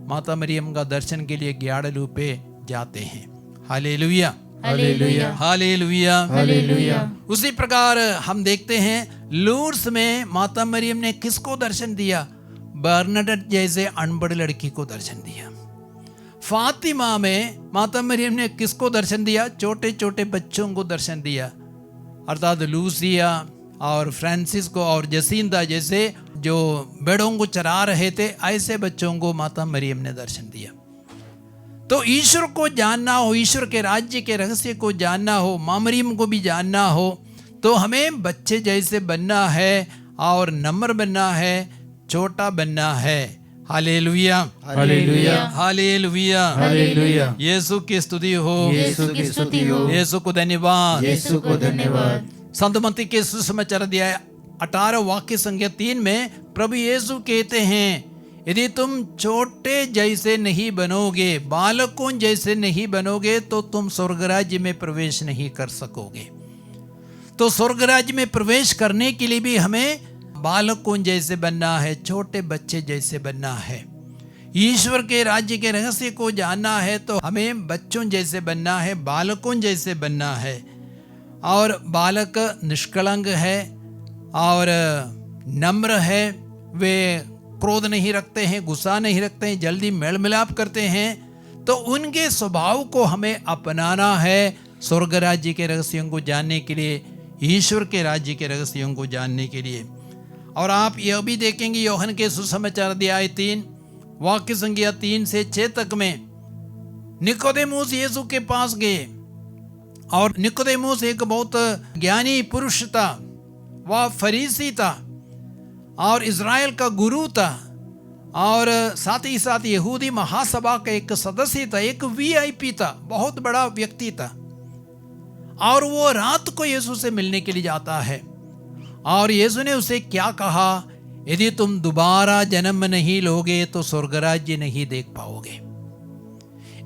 माता मरियम का दर्शन के लिए गैडालूपे जाते हैं। हालेलुया, हालेलुया, हालेलुया, हालेलुया। उसी प्रकार हम देखते हैं लूर्स में माता मरियम ने किसको दर्शन दिया? बर्नाडेट जैसे अनपढ़ लड़की को दर्शन दिया। फातिमा में माता मरियम ने किसको दर्शन दिया? छोटे छोटे बच्चों को दर्शन दिया, अर्थात लूसिया और फ्रांसिस्को और जसींदा जैसे जो भेड़ों को चरा रहे थे, ऐसे बच्चों को माता मरियम ने दर्शन दिया। तो ईश्वर को जानना हो, ईश्वर के राज्य के रहस्य को जानना हो, मां मरियम को भी जानना हो, तो हमें बच्चे जैसे बनना है और नम्र बनना है, छोटा बनना है। हालेलुया, हालेलुया, हालेलुया, हालेलुया। यीशु की स्तुति हो, यीशु की स्तुति हो, यीशु को धन्यवाद। यीशु को धन्यवाद। संत मत्ती के सुसमाचार अध्याय 18 वाक्य संख्या 3 में प्रभु यीशु कहते हैं, यदि तुम छोटे जैसे नहीं बनोगे, बालकों जैसे नहीं बनोगे, तो तुम स्वर्ग राज्य में प्रवेश नहीं कर सकोगे। तो स्वर्ग राज्य में प्रवेश करने के लिए भी हमें बालकों जैसे बनना है, छोटे बच्चे जैसे बनना है। ईश्वर के राज्य के रहस्य को जानना है तो हमें बच्चों जैसे बनना है, बालकों जैसे बनना है। और बालक निष्कलंक है और नम्र है, वे क्रोध नहीं रखते हैं, गुस्सा नहीं रखते हैं, जल्दी मेल मिलाप करते हैं। तो उनके स्वभाव को हमें अपनाना है स्वर्ग राज्य के रहस्यों को जानने के लिए, ईश्वर के राज्य के रहस्यों को जानने के लिए। और आप यह भी देखेंगे यूहन्ना के सुसमाचार अध्याय 3 वाक्य संख्या 3 से 6 तक में, निकोदेमुस यीशु के पास गए, और निकोदेमुस एक बहुत ज्ञानी पुरुष था, वह फरीसी था और इज़राइल का गुरु था, और साथ ही साथ यहूदी महासभा का एक सदस्य था, एक वीआईपी था, बहुत बड़ा व्यक्ति था। और वो रात को यीशु से मिलने के लिए जाता है, और यीशु ने उसे क्या कहा? यदि तुम दोबारा जन्म नहीं लोगे तो स्वर्ग राज्य नहीं देख पाओगे।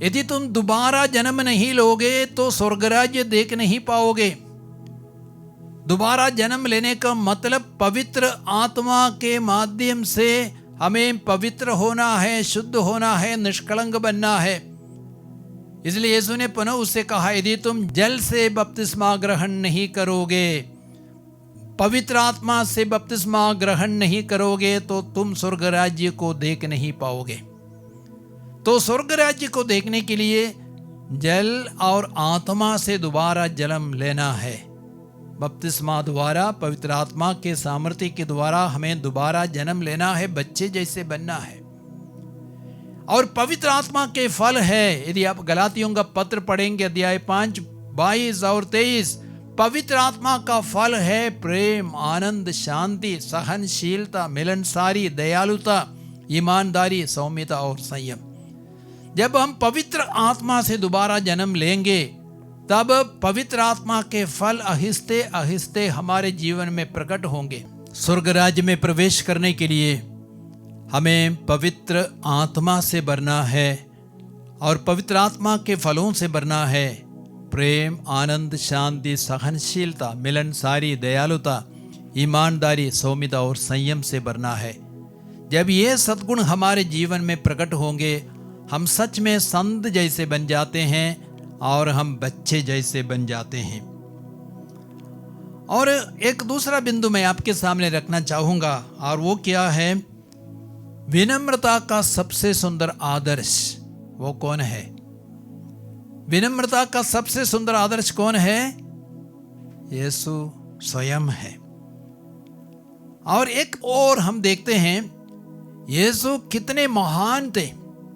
यदि तुम दोबारा जन्म नहीं लोगे तो स्वर्ग राज्य देख नहीं पाओगे। दोबारा जन्म लेने का मतलब पवित्र आत्मा के माध्यम से हमें पवित्र होना है, शुद्ध होना है, निष्कलंक बनना है। इसलिए यीशु ने पुनः उससे कहा, यदि तुम जल से बपतिस्मा ग्रहण नहीं करोगे, पवित्र आत्मा से बपतिस्मा ग्रहण नहीं करोगे, तो तुम स्वर्ग राज्य को देख नहीं पाओगे। तो स्वर्ग राज्य को देखने के लिए जल और आत्मा से दोबारा जन्म लेना है। बपतिस्मा द्वारा, पवित्र आत्मा के सामर्थ्य के द्वारा हमें दोबारा जन्म लेना है, बच्चे जैसे बनना है। और पवित्र आत्मा के फल है, यदि आप गलातियों का पत्र पढ़ेंगे अध्याय 5 22 और 23, पवित्र आत्मा का फल है प्रेम, आनंद, शांति, सहनशीलता, मिलनसारी, दयालुता, ईमानदारी, सौम्यता और संयम। जब हम पवित्र आत्मा से दोबारा जन्म लेंगे तब पवित्र आत्मा के फल आहिस्ते आहिस्ते हमारे जीवन में प्रकट होंगे। स्वर्ग राज्य में प्रवेश करने के लिए हमें पवित्र आत्मा से भरना है और पवित्र आत्मा के फलों से भरना है। प्रेम, आनंद, शांति, सहनशीलता, मिलनसारी, दयालुता, ईमानदारी, सौम्यता और संयम से भरना है। जब ये सद्गुण हमारे जीवन में प्रकट होंगे, हम सच में संत जैसे बन जाते हैं और हम बच्चे जैसे बन जाते हैं। और एक दूसरा बिंदु मैं आपके सामने रखना चाहूंगा, और वो क्या है? विनम्रता का सबसे सुंदर आदर्श वो कौन है? विनम्रता का सबसे सुंदर आदर्श कौन है? यीशु स्वयं है। और एक और हम देखते हैं यीशु कितने महान थे।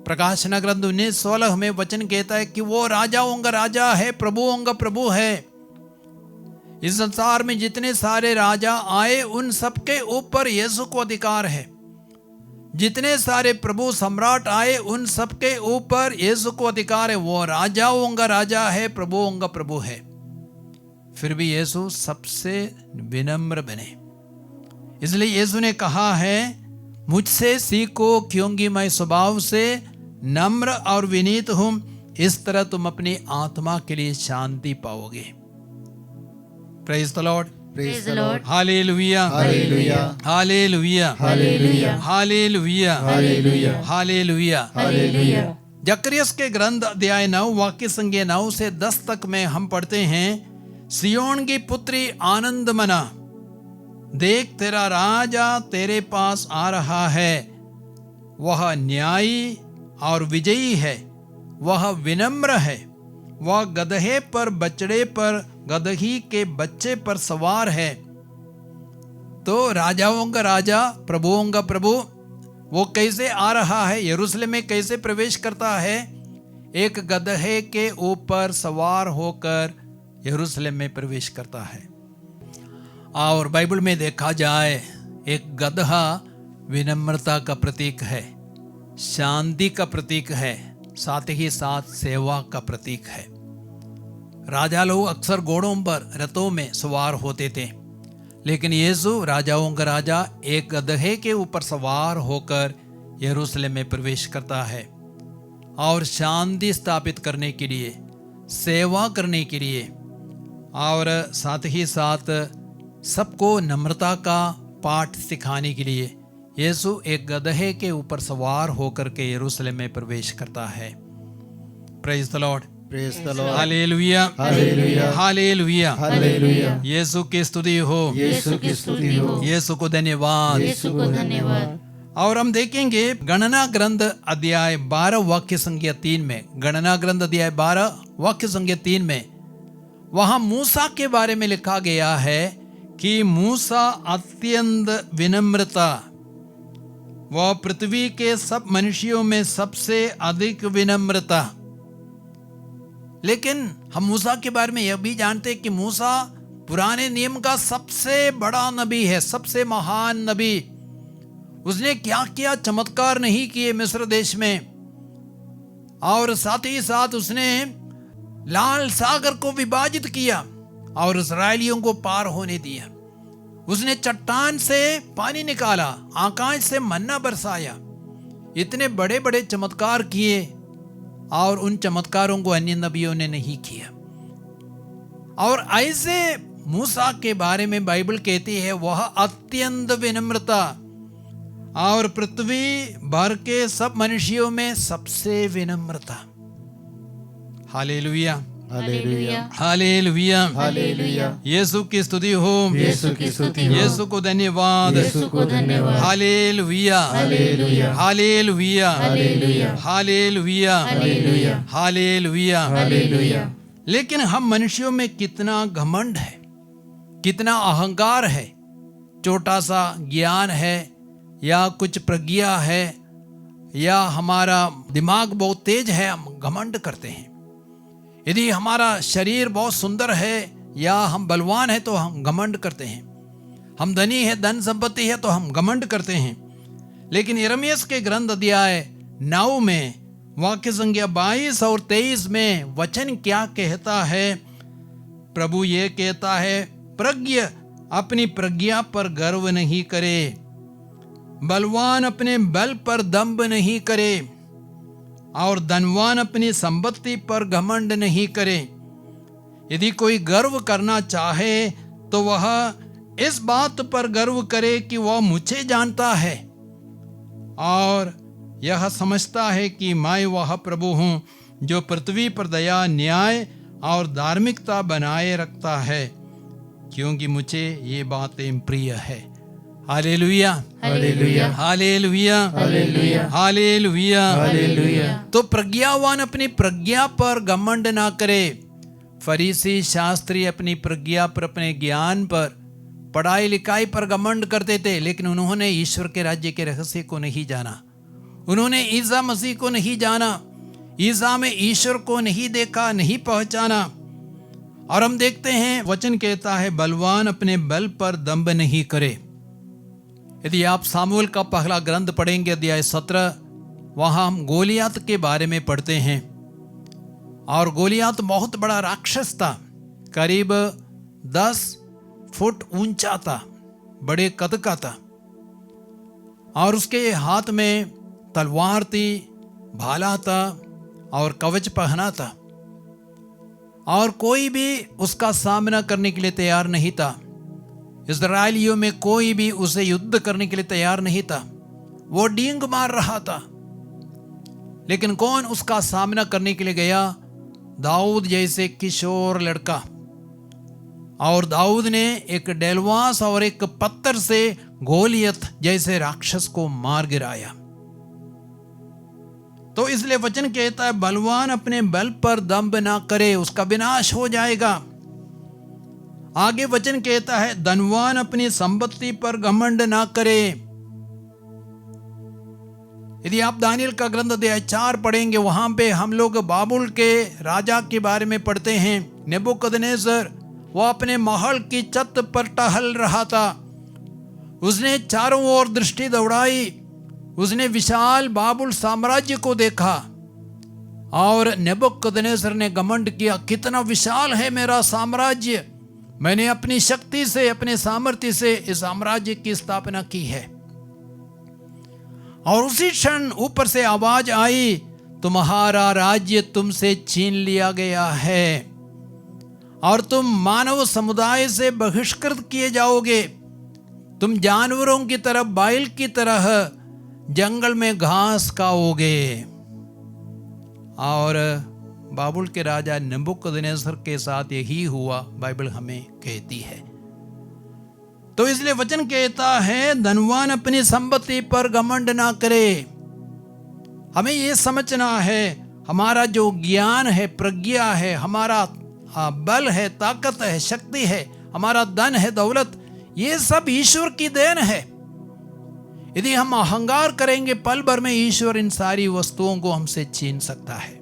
प्रकाशन ग्रंथ 19:16 में वचन कहता है कि वो राजाओं का राजा है, प्रभुओं का प्रभु है। इस संसार में जितने सारे राजा आए उन सबके ऊपर यीशु को अधिकार है। जितने सारे प्रभु सम्राट आए उन सबके ऊपर यीशु को अधिकार है। वो राजाओं का राजा है, प्रभुओं का प्रभु है। फिर भी यीशु सबसे विनम्र बने। इसलिए यीशु ने कहा है, मुझसे सीखो क्योंकि मैं स्वभाव से नम्र और विनीत हूं, इस तरह तुम अपनी आत्मा के लिए शांति पाओगे। Praise the Lord, Praise the Lord. Hallelujah, Hallelujah. Hallelujah, Hallelujah. Hallelujah, Hallelujah. Hallelujah. Hallelujah. जकरियस के ग्रंथ अध्याय 9 वाक्य संख्या 9 से 10 तक में हम पढ़ते हैं, सियोन की पुत्री आनंद मना, देख तेरा राजा तेरे पास आ रहा है, वह न्यायी और विजयी है, वह विनम्र है, वह गदहे पर बछड़े पर गदही के बच्चे पर सवार है। तो राजाओं का राजा, प्रभुओं का प्रभु, वो कैसे आ रहा है, यरूशलेम में कैसे प्रवेश करता है? एक गदहे के ऊपर सवार होकर यरूशलेम में प्रवेश करता है। और बाइबल में देखा जाए, एक गदहा विनम्रता का प्रतीक है, शांति का प्रतीक है, साथ ही साथ सेवा का प्रतीक है। राजा लोग अक्सर घोड़ों पर, रथों में सवार होते थे, लेकिन यीशु राजाओं का राजा एक गदहे के ऊपर सवार होकर यरूशलेम में प्रवेश करता है और शांति स्थापित करने के लिए, सेवा करने के लिए और साथ ही साथ सबको नम्रता का पाठ सिखाने के लिए यीशु एक गदहे के ऊपर सवार होकर के यरूशलेम में प्रवेश करता है। Praise the Lord, Praise the Lord. Hallelujah, Hallelujah. Hallelujah, Hallelujah. यीशु की स्तुति हो, यीशु की स्तुति हो। यीशु को धन्यवाद। यीशु को धन्यवाद। और हम देखेंगे गणना ग्रंथ अध्याय 12 वाक्य संख्या 3 में, गणना ग्रंथ अध्याय 12 वाक्य संख्या 3 में, वहां मूसा के बारे में लिखा गया है कि मूसा अत्यंत विनम्रता, वह पृथ्वी के सब मनुष्यों में सबसे अधिक विनम्रता। लेकिन हम मूसा के बारे में यह भी जानते हैं कि मूसा पुराने नियम का सबसे बड़ा नबी है, सबसे महान नबी। उसने क्या किया चमत्कार नहीं किए मिस्र देश में, और साथ ही साथ उसने लाल सागर को विभाजित किया और इस्राएलियों को पार होने दिया। उसने चट्टान से पानी निकाला, आकाश से मन्ना बरसाया। इतने बड़े बड़े चमत्कार किए और उन चमत्कारों को अन्य नबियों ने नहीं किया। और ऐसे मूसा के बारे में बाइबल कहती है, वह अत्यंत विनम्रता और पृथ्वी भर के सब मनुष्यों में सबसे विनम्रता। हालेलुया, हालेलुया। हालेलुया, हालेलुया। यीशु की स्तुति हो, यीशु की स्तुति हो। यीशु को धन्यवाद। यीशु को धन्यवाद। हालेलुया, हालेलुया। हालेलुया, हालेलुया। हालेलुया, हालेलुया। हालेलुया। हालेलुया। लेकिन हम मनुष्यों में कितना घमंड है, कितना अहंकार है, छोटा सा ज्ञान है या कुछ प्रज्ञा है या हमारा दिमाग बहुत तेज है, हम घमंड करते हैं। यदि हमारा शरीर बहुत सुंदर है या हम बलवान है तो हम घमंड करते हैं। हम धनी है, धन संपत्ति है तो हम घमंड करते हैं। लेकिन यिर्मयाह के ग्रंथ अध्याय 9 में वाक्य संख्या 22 और 23 में वचन क्या कहता है? प्रभु ये कहता है, प्रज्ञ अपनी प्रज्ञा पर गर्व नहीं करे, बलवान अपने बल पर दंभ नहीं करे और धनवान अपनी संपत्ति पर घमंड नहीं करे। यदि कोई गर्व करना चाहे तो वह इस बात पर गर्व करे कि वह मुझे जानता है और यह समझता है कि मैं वह प्रभु हूँ जो पृथ्वी पर दया, न्याय और धार्मिकता बनाए रखता है, क्योंकि मुझे ये बातें प्रिय है। हालेलुया, हालेलुया। हालेलुया, हालेलुया। हालेलुया। हालेलुया। तो प्रज्ञावान अपनी प्रज्ञा पर घमंड ना करे। फरीसी शास्त्री अपनी प्रज्ञा पर, अपने ज्ञान पर, पढ़ाई लिखाई पर घमंड करते थे, लेकिन उन्होंने ईश्वर के राज्य के रहस्य को नहीं जाना। उन्होंने ईसा मसीह को नहीं जाना, ईसा में ईश्वर को नहीं देखा, नहीं पहचाना। और हम देखते हैं वचन कहता है बलवान अपने बल पर दंभ नहीं करे। यदि आप सामुएल का पहला ग्रंथ पढ़ेंगे अध्याय 17, वहां हम गोलियात के बारे में पढ़ते हैं। और गोलियात बहुत बड़ा राक्षस था, करीब 10 फुट ऊंचा था, बड़े कद का था, और उसके हाथ में तलवार थी, भाला था और कवच पहना था, और कोई भी उसका सामना करने के लिए तैयार नहीं था। इस्राएलियों में कोई भी उसे युद्ध करने के लिए तैयार नहीं था। वो डींग मार रहा था, लेकिन कौन उसका सामना करने के लिए गया? दाऊद जैसे किशोर लड़का। और दाऊद ने एक डेलवास और एक पत्थर से गोलियत जैसे राक्षस को मार गिराया। तो इसलिए वचन कहता है बलवान अपने बल पर दंभ ना करे, उसका विनाश हो जाएगा। आगे वचन कहता है धनवान अपनी संपत्ति पर घमंड ना करे। यदि आप दानियल का ग्रंथ अध्याय 4 पढ़ेंगे, वहां पे हम लोग बाबुल के राजा के बारे में पढ़ते हैं। नेबुकदनेस्सर वो अपने महल की छत पर टहल रहा था। उसने चारों ओर दृष्टि दौड़ाई, उसने विशाल बाबुल साम्राज्य को देखा, और नेबुकदनेस्सर ने घमंड किया, कितना विशाल है मेरा साम्राज्य, मैंने अपनी शक्ति से, अपने सामर्थ्य से इस साम्राज्य की स्थापना की है। और उसी क्षण ऊपर से आवाज आई, तुम्हारा राज्य तुमसे छीन लिया गया है और तुम मानव समुदाय से बहिष्कृत किए जाओगे। तुम जानवरों की तरह, बैल की तरह जंगल में घास खाओगे। और बाबुल के राजा नेबुकदनेस्सर के साथ यही हुआ, बाइबल हमें कहती है। तो इसलिए वचन कहता है धनवान अपनी संपत्ति पर घमंड ना करे। हमें यह समझना है हमारा जो ज्ञान है, प्रज्ञा है, हमारा बल है, ताकत है, शक्ति है, हमारा धन है, दौलत, ये सब ईश्वर की देन है। यदि हम अहंकार करेंगे, पल भर में ईश्वर इन सारी वस्तुओं को हमसे छीन सकता है।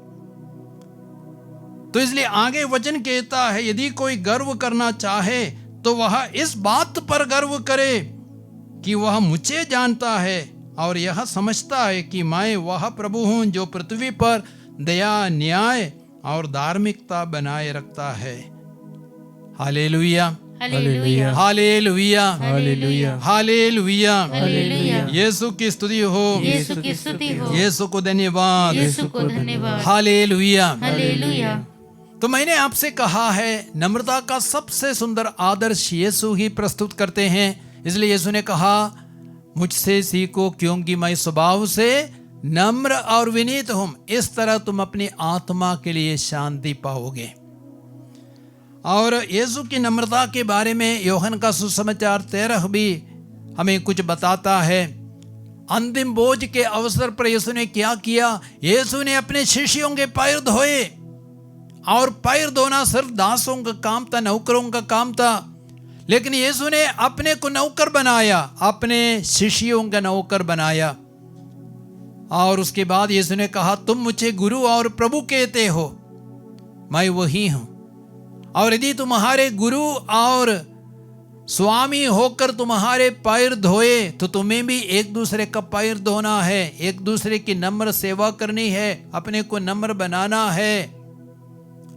तो इसलिए आगे वचन कहता है यदि कोई गर्व करना चाहे तो वह इस बात पर गर्व करे कि वह मुझे जानता है और यह समझता है कि मैं वह प्रभु हूं जो पृथ्वी पर दया, न्याय और धार्मिकता बनाए रखता है। हालेलुया, हालेलुया, हालेलुया, हालेलुया, हालेलुया। हालेलुया। यीशु की स्तुति हो, यीशु की स्तुति हो, यीशु को धन्यवाद, यीशु को धन्यवाद। हालेलुया। हालेलुया। तो मैंने आपसे कहा है नम्रता का सबसे सुंदर आदर्श यीशु ही प्रस्तुत करते हैं। इसलिए यीशु ने कहा मुझसे सीखो क्योंकि मैं स्वभाव से नम्र और विनीत हूं, इस तरह तुम अपनी आत्मा के लिए शांति पाओगे। और यीशु की नम्रता के बारे में यूहन्ना का सुसमाचार 13 भी हमें कुछ बताता है। अंतिम बोझ के अवसर पर यीशु ने क्या किया? यीशु ने अपने शिष्यों के पैर धोए, और पैर धोना सिर्फ दासों का काम था, नौकरों का काम था, लेकिन यीशु ने अपने को नौकर बनाया, अपने शिष्यों का नौकर बनाया। और उसके बाद यीशु ने कहा तुम मुझे गुरु और प्रभु कहते हो, मैं वही हूं। और यदि तुम्हारे गुरु और स्वामी होकर तुम्हारे पैर धोए तो तुम्हें भी एक दूसरे का पैर धोना है, एक दूसरे की नम्र सेवा करनी है, अपने को नम्र बनाना है।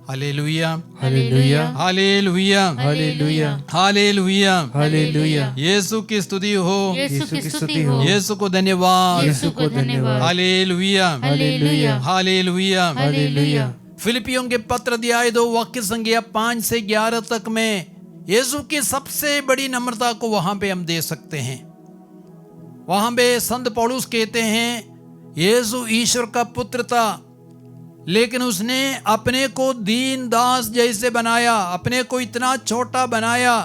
हालेलुया, हालेलुया, हालेलुया, हालेलुया, हालेलुया, हालेलुया। यीशु की स्तुति हो, यीशु की स्तुति हो, यीशु को धन्यवाद, यीशु को धन्यवाद। हालेलुया, हालेलुया, हालेलुया। हालेलुया। फिलिपियों के पत्र अध्याय 2 वाक्य संख्या 5 से 11 तक में यीशु की सबसे बड़ी नम्रता को वहां पे हम दे सकते हैं। वहां पे संत पौलुस कहते हैं यीशु ईश्वर का पुत्र था, लेकिन उसने अपने को दीन दास जैसे बनाया, अपने को इतना छोटा बनाया,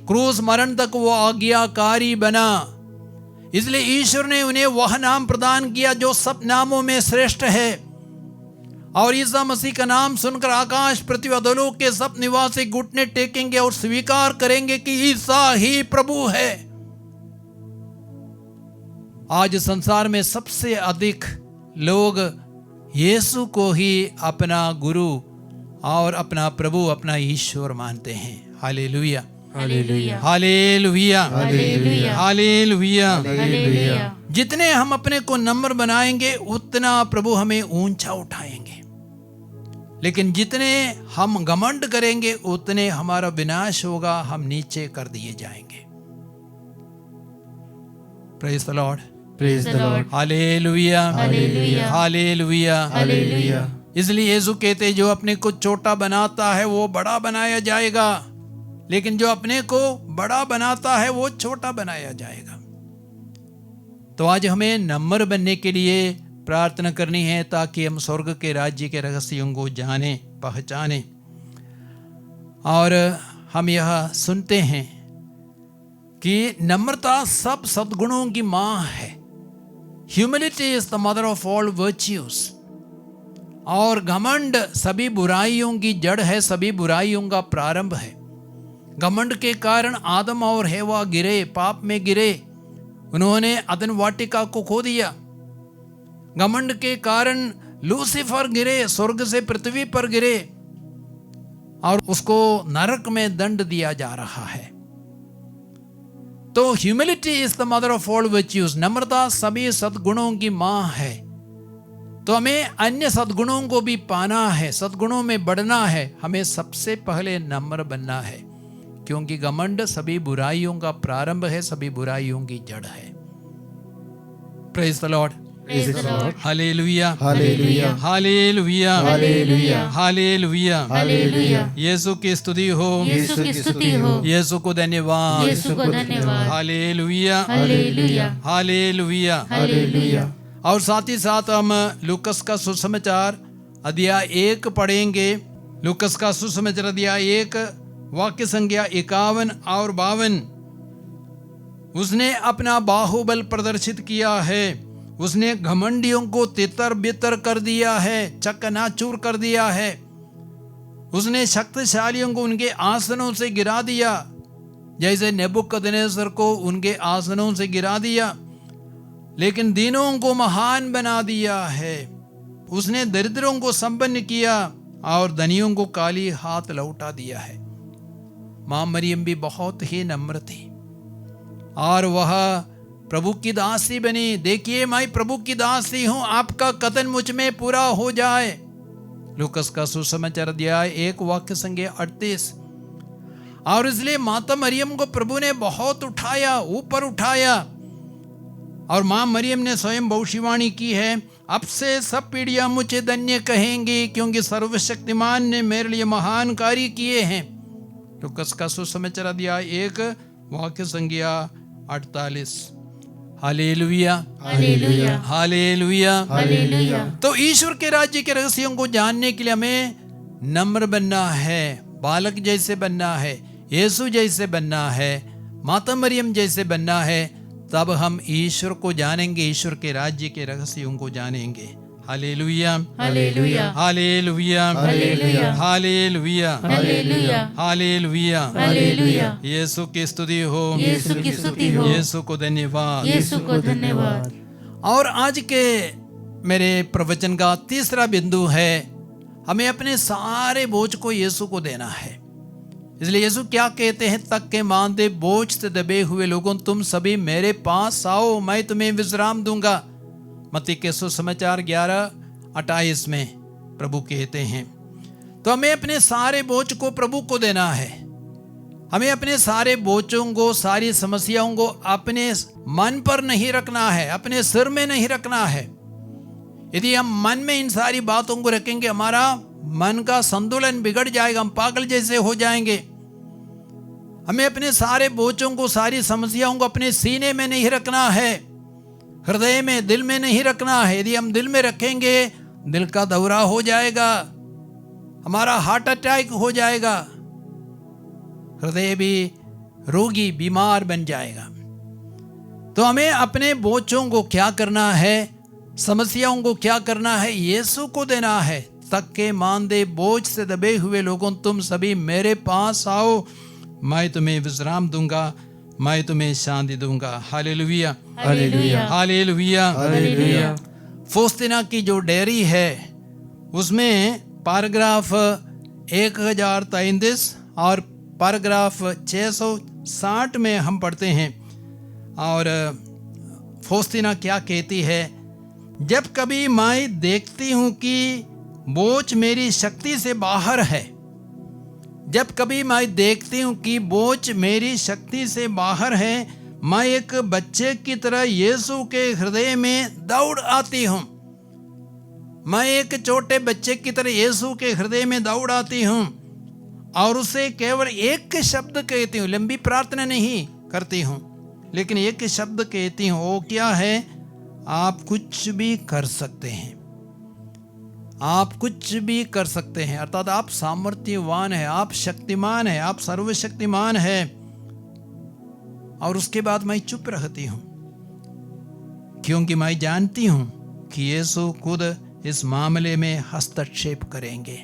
क्रूस मरण तक वो आज्ञाकारी बना। इसलिए ईश्वर ने उन्हें वह नाम प्रदान किया जो सब नामों में श्रेष्ठ है। और ईसा मसीह का नाम सुनकर आकाश, पृथ्वी, अधोलोक के सब निवासी घुटने टेकेंगे और स्वीकार करेंगे कि ईसा ही प्रभु है। आज संसार में सबसे अधिक लोग यीशु को ही अपना गुरु और अपना प्रभु, अपना ईश्वर मानते हैं। हालेलुया, हालेलुया, हालेलुया, हालेलुया, हालेलुया। हालेलुया, जितने हम अपने को नम्र बनाएंगे उतना प्रभु हमें ऊंचा उठाएंगे, लेकिन जितने हम घमंड करेंगे उतने हमारा विनाश होगा, हम नीचे कर दिए जाएंगे। Praise the lord, praise the lord, हालेलुया, हालेलुया, हालेलुया। हालेलुया। इसलिए यीशु कहते हैं, जो अपने को छोटा बनाता है वो बड़ा बनाया जाएगा, लेकिन जो अपने को बड़ा बनाता है वो छोटा बनाया जाएगा। तो आज हमें नम्र बनने के लिए प्रार्थना करनी है, ताकि हम स्वर्ग के राज्य के रहस्यों को जाने, पहचाने। और हम यह सुनते हैं कि नम्रता सब सद्गुणों की माँ है। Humility is the mother of all virtues. और घमंड सभी बुराइयों की जड़ है, सभी बुराइयों का प्रारंभ है। घमंड के कारण आदम और हेवा गिरे, पाप में गिरे, उन्होंने अदन वाटिका को खो दिया। घमंड के कारण लूसीफर गिरे, स्वर्ग से पृथ्वी पर गिरे, और उसको नरक में दंड दिया जा रहा है। तो humility is the mother of all virtues. नम्रता सभी सद्गुणों की मां है। तो हमें अन्य सद्गुणों को भी पाना है, सद्गुणों में बढ़ना है। हमें सबसे पहले नम्र बनना है, क्योंकि घमंड सभी बुराइयों का प्रारंभ है, सभी बुराइयों की जड़ है। Praise the lord, praise the lord, हालेलुया, हालेलुया, हालेलुया, हालेलुया, हालेलुया। हालेलुया। यीशु की स्तुति हो, यीशु की स्तुति हो, यीशु को धन्यवाद, यीशु को धन्यवाद। हालेलुया, हालेलुया, हालेलुया। हालेलुया। और साथ ही साथ हम लूकस का सुसमाचार अध्याय 1 पढ़ेंगे। लूकस का सुसमाचार अध्याय 1 वाक्य संख्या 51 और 52। उसने अपना बाहुबल प्रदर्शित किया है, उसने घमंडियों को तितर बितर कर दिया है, चकनाचूर कर दिया है। उसने शक्तिशालियों को उनके आसनों से गिरा दिया, जैसे नेबुकदनेस्सर को उनके आसनों से गिरा दिया, लेकिन दीनों को महान बना दिया है। उसने दरिद्रों को संपन्न किया और धनियों को खाली हाथ लौटा दिया है। मां मरियम भी बहुत ही नम्र थी और वह प्रभु की दासी बनी। देखिए, मैं प्रभु की दासी हूं, आपका कथन मुझ में पूरा हो जाए। लूकस का सुसमाचार अध्याय 1 वाक्य संख्या 38। और इसलिए माता मरियम को प्रभु ने बहुत उठाया, ऊपर उठाया। और मां मरियम ने स्वयं भविष्यवाणी की है, अब से सब पीढ़ियां मुझे धन्य कहेंगी, क्योंकि सर्वशक्तिमान ने मेरे लिए महान कार्य किए हैं। लूकस का सुसमाचार अध्याय 1 वाक्य संख्या 48। हालेलुया, हालेलुया, हालेलुया, हालेलुया। तो ईश्वर के राज्य के रहस्यों को जानने के लिए हमें नम्र बनना है, बालक जैसे बनना है, यीशु जैसे बनना है, माता मरियम जैसे बनना है। तब हम ईश्वर को जानेंगे, ईश्वर के राज्य के रहस्यों को जानेंगे। हालेलुया, हालेलुया, हालेलुया, हालेलुया, हालेलुया, हालेलुया, हालेलुया। हालेलुया। यीशु की स्तुति हो, यीशु की स्तुति हो, यीशु को धन्यवाद। यीशु को धन्यवाद। और आज के मेरे प्रवचन का तीसरा बिंदु है, हमें अपने सारे बोझ को यीशु को देना है। इसलिए यीशु क्या कहते हैं, तक के मांदे बोझ से दबे हुए लोगों, तुम सभी मेरे पास आओ, मैं तुम्हें विश्राम दूंगा। मत्ती के सुसमाचार 11:28 में प्रभु कहते हैं। तो हमें अपने सारे बोझ को प्रभु को देना है। हमें अपने सारे बोझों को, सारी समस्याओं को अपने मन पर नहीं रखना है, अपने सिर में नहीं रखना है। यदि हम मन में इन सारी बातों को रखेंगे, हमारा मन का संतुलन बिगड़ जाएगा, हम पागल जैसे हो जाएंगे। हमें अपने सारे बोझों को, सारी समस्याओं को अपने सीने में नहीं रखना है, हृदय में, दिल में नहीं रखना है। यदि हम दिल में रखेंगे, दिल का दौरा हो जाएगा, हमारा हार्ट अटैक हो जाएगा, हृदय भी रोगी, बीमार बन जाएगा। तो हमें अपने बोझों को क्या करना है, समस्याओं को क्या करना है, यीशु को देना है। तक के मांदे बोझ से दबे हुए लोगों, तुम सभी मेरे पास आओ, मैं तुम्हें विश्राम दूंगा, मैं तुम्हें शांति दूंगा। हालेलुया, हालेलुया, हालेलुया, हालेलुया। फोस्तिना की जो डायरी है, उसमें पैराग्राफ 1033 और पैराग्राफ 660 में हम पढ़ते हैं। और फौस्तीना क्या कहती है, जब कभी मैं देखती हूँ कि बोझ मेरी शक्ति से बाहर है, जब कभी मैं देखती हूँ कि बोझ मेरी शक्ति से बाहर है, मैं एक बच्चे की तरह यीशु के हृदय में दौड़ आती हूँ। मैं एक छोटे बच्चे की तरह यीशु के हृदय में दौड़ आती हूँ और उसे केवल एक शब्द कहती हूँ। लंबी प्रार्थना नहीं करती हूँ, लेकिन एक शब्द कहती हूँ। वो क्या है? आप कुछ भी कर सकते हैं, आप कुछ भी कर सकते हैं। अर्थात आप सामर्थ्यवान हैं, आप शक्तिमान हैं, आप सर्वशक्तिमान हैं। और उसके बाद मैं चुप रहती हूँ, क्योंकि मैं जानती हूँ कि यीशु खुद इस मामले में हस्तक्षेप करेंगे।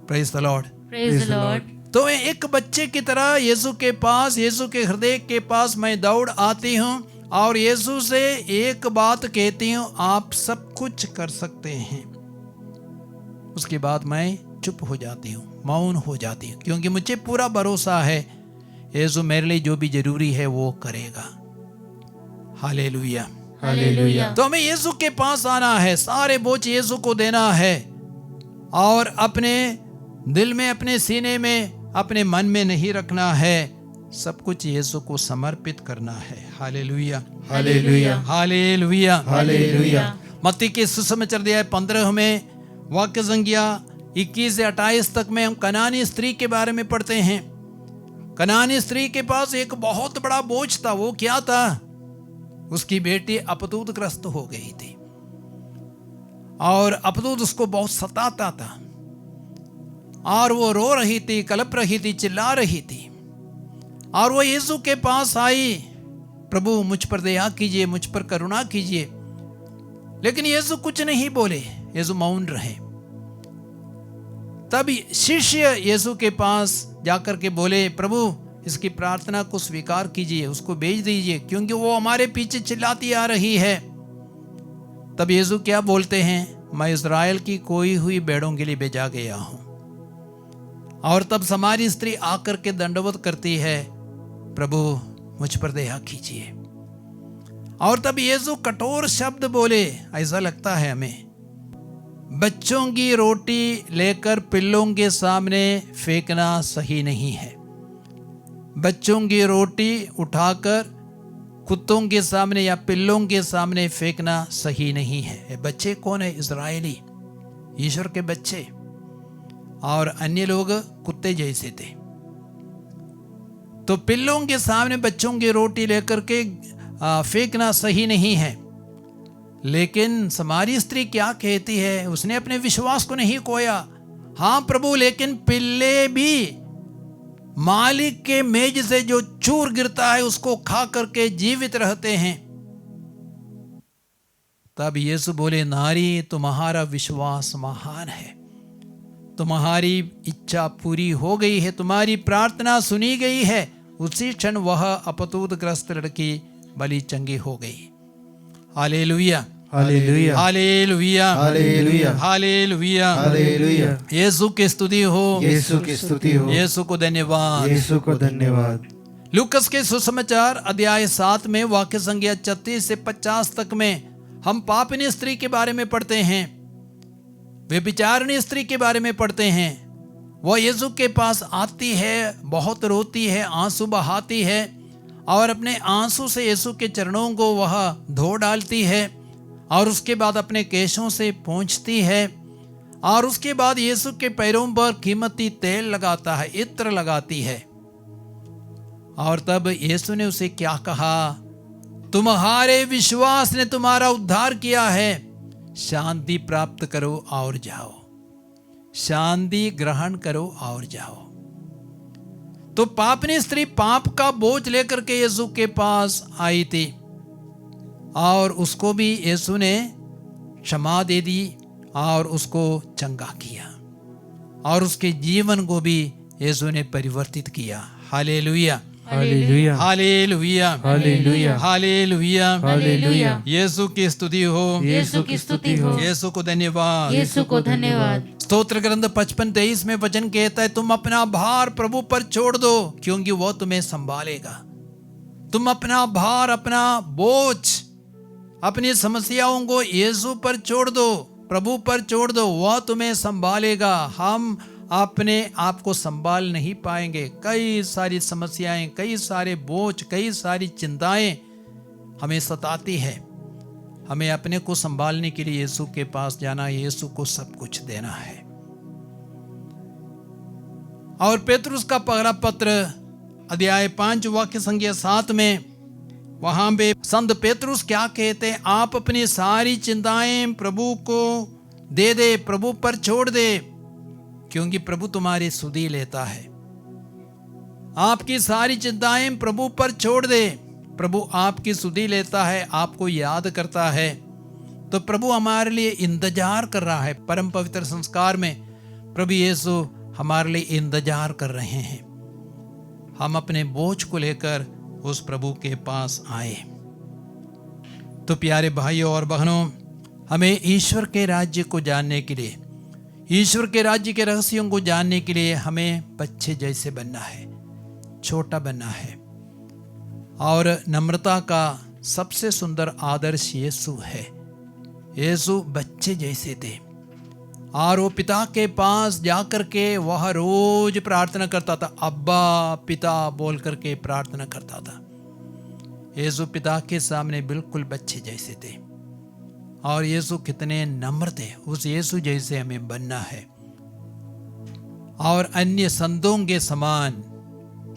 Praise the Lord. Praise the Lord. तो एक बच्चे की तरह यीशु के पास, यीशु के हृदय के पास मैं दौड़ आती हूँ और यीशु से एक बात कहती हूँ, आप सब कुछ कर सकते हैं। उसके बाद मैं चुप हो जाती हूँ, मौन हो जाती हूँ, क्योंकि मुझे पूरा भरोसा है यीशु मेरे लिए जो भी जरूरी है वो करेगा। Hallelujah, hallelujah. तो हमें यीशु के पास आना है, सारे बोझ यीशु को देना है और अपने दिल में, अपने सीने में, अपने मन में नहीं रखना है। सब कुछ यीशु को समर्पित करना है। हालेलुया, हालेलुया, हालेलुया, हालेलुया। मत्ती के सुसमाचार अध्याय 15 में वाक्य संख्या 21 से 28 तक में हम कनानी स्त्री के बारे में पढ़ते हैं। कनानी स्त्री के पास एक बहुत बड़ा बोझ था। वो क्या था? उसकी बेटी अपतूत ग्रस्त हो गई थी और अपतूत उसको बहुत सताता था और वो रो रही थी, कलप रही थी, चिल्ला रही थी। और वो यीशु के पास आई, प्रभु मुझ पर दया कीजिए, मुझ पर करुणा कीजिए। लेकिन यीशु कुछ नहीं बोले, यीशु मौन रहे। तब शिष्य यीशु के पास जाकर के बोले, प्रभु इसकी प्रार्थना को स्वीकार कीजिए, उसको भेज दीजिए, क्योंकि वो हमारे पीछे चिल्लाती आ रही है। तब यीशु क्या बोलते हैं? मैं इज़राइल की खोई हुई भेड़ों के लिए भेजा गया हूं। और तब समारी स्त्री आकर के दंडवत करती है, प्रभु मुझ पर दया कीजिए। और तब यीशु कठोर शब्द बोले। ऐसा लगता है हमें, बच्चों की रोटी लेकर पिल्लों के सामने फेंकना सही नहीं है। बच्चों की रोटी उठाकर कुत्तों के सामने या पिल्लों के सामने फेंकना सही नहीं है। बच्चे कौन है? इज़राइली, ईश्वर के बच्चे। और अन्य लोग कुत्ते जैसे थे। तो पिल्लों के सामने बच्चों की रोटी लेकर के फेंकना सही नहीं है। लेकिन समारी स्त्री क्या कहती है? उसने अपने विश्वास को नहीं खोया। हाँ प्रभु, लेकिन पिल्ले भी मालिक के मेज से जो चूर गिरता है उसको खा करके जीवित रहते हैं। तब यीशु बोले, नारी तुम्हारा विश्वास महान है, तुम्हारी इच्छा पूरी हो गई है, तुम्हारी प्रार्थना सुनी गई है। उसी क्षण वह अपतूतग्रस्त लड़की भली चंगी हो गई। हालेलुया, हालेलुया, हालेलुया, हालेलुया, हालेलुया, हालेलुया। यीशु की स्तुति हो, यीशु की स्तुति हो, यीशु को धन्यवाद। यीशु को धन्यवाद। लूकस के सुसमाचार अध्याय 7 में वाक्य संख्या 36 से 50 तक में हम पापिनी स्त्री के बारे में पढ़ते हैं, व्यभिचारिणी स्त्री के बारे में पढ़ते हैं। वह यीशु के पास आती है, बहुत रोती है, आंसू बहाती है और अपने आंसू से यीशु के चरणों को वह धो डालती है और उसके बाद अपने केशों से पोंछती है और उसके बाद यीशु के पैरों पर कीमती तेल लगाता है, इत्र लगाती है। और तब यीशु ने उसे क्या कहा? तुम्हारे विश्वास ने तुम्हारा उद्धार किया है, शांति प्राप्त करो और जाओ, शांति ग्रहण करो और जाओ। तो पापनी स्त्री पाप का बोझ लेकर के यीशु के पास आई थी और उसको भी यीशु ने क्षमा दे दी और उसको चंगा किया और उसके जीवन को भी यीशु ने परिवर्तित किया। हालेलुया, हालेलुया, हालेलुया, हालेलुया, हालेलुया, हालेलुया। यीशु की स्तुति हो, यीशु की स्तुति हो, यीशु को धन्यवाद। यीशु को धन्यवाद। स्तोत्र ग्रंथ 55:23 में वचन कहता है, तुम अपना भार प्रभु पर छोड़ दो क्योंकि वो तुम्हें संभालेगा। तुम अपना भार, अपना बोझ, अपनी समस्याओं को यीशु पर छोड़ दो, प्रभु पर छोड़ दो, वह तुम्हें संभालेगा। हम अपने आप को संभाल नहीं पाएंगे। कई सारी समस्याएं, कई सारे बोझ, कई सारी चिंताएं हमें सताती है। हमें अपने को संभालने के लिए यीशु के पास जाना, यीशु को सब कुछ देना है। और पेतरुस का पहला पत्र अध्याय 5 वाक्य संख्या 7 में वहां पे संत पेतरुस क्या कहते हैं, आप अपनी सारी चिंताएं प्रभु को दे दे, प्रभु पर छोड़ दे, क्योंकि प्रभु तुम्हारी सुधि लेता है। आपकी सारी चिंताएं प्रभु पर छोड़ दे, प्रभु आपकी सुधि लेता है, आपको याद करता है। तो प्रभु हमारे लिए इंतजार कर रहा है। परम पवित्र संस्कार में प्रभु यीशु हमारे लिए इंतजार कर रहे हैं। हम अपने बोझ को लेकर उस प्रभु के पास आए। तो प्यारे भाइयों और बहनों, हमें ईश्वर के राज्य को जानने के लिए, ईश्वर के राज्य के रहस्यों को जानने के लिए हमें बच्चे जैसे बनना है, छोटा बनना है। और नम्रता का सबसे सुंदर आदर्श यीशु है। यीशु बच्चे जैसे थे और वो पिता के पास जाकर के वह रोज प्रार्थना करता था, अब्बा पिता बोल करके प्रार्थना करता था। यीशु पिता के सामने बिल्कुल बच्चे जैसे थे। और यीशु कितने नम्र थे। उस यीशु जैसे हमें बनना है। और अन्य संतों के समान,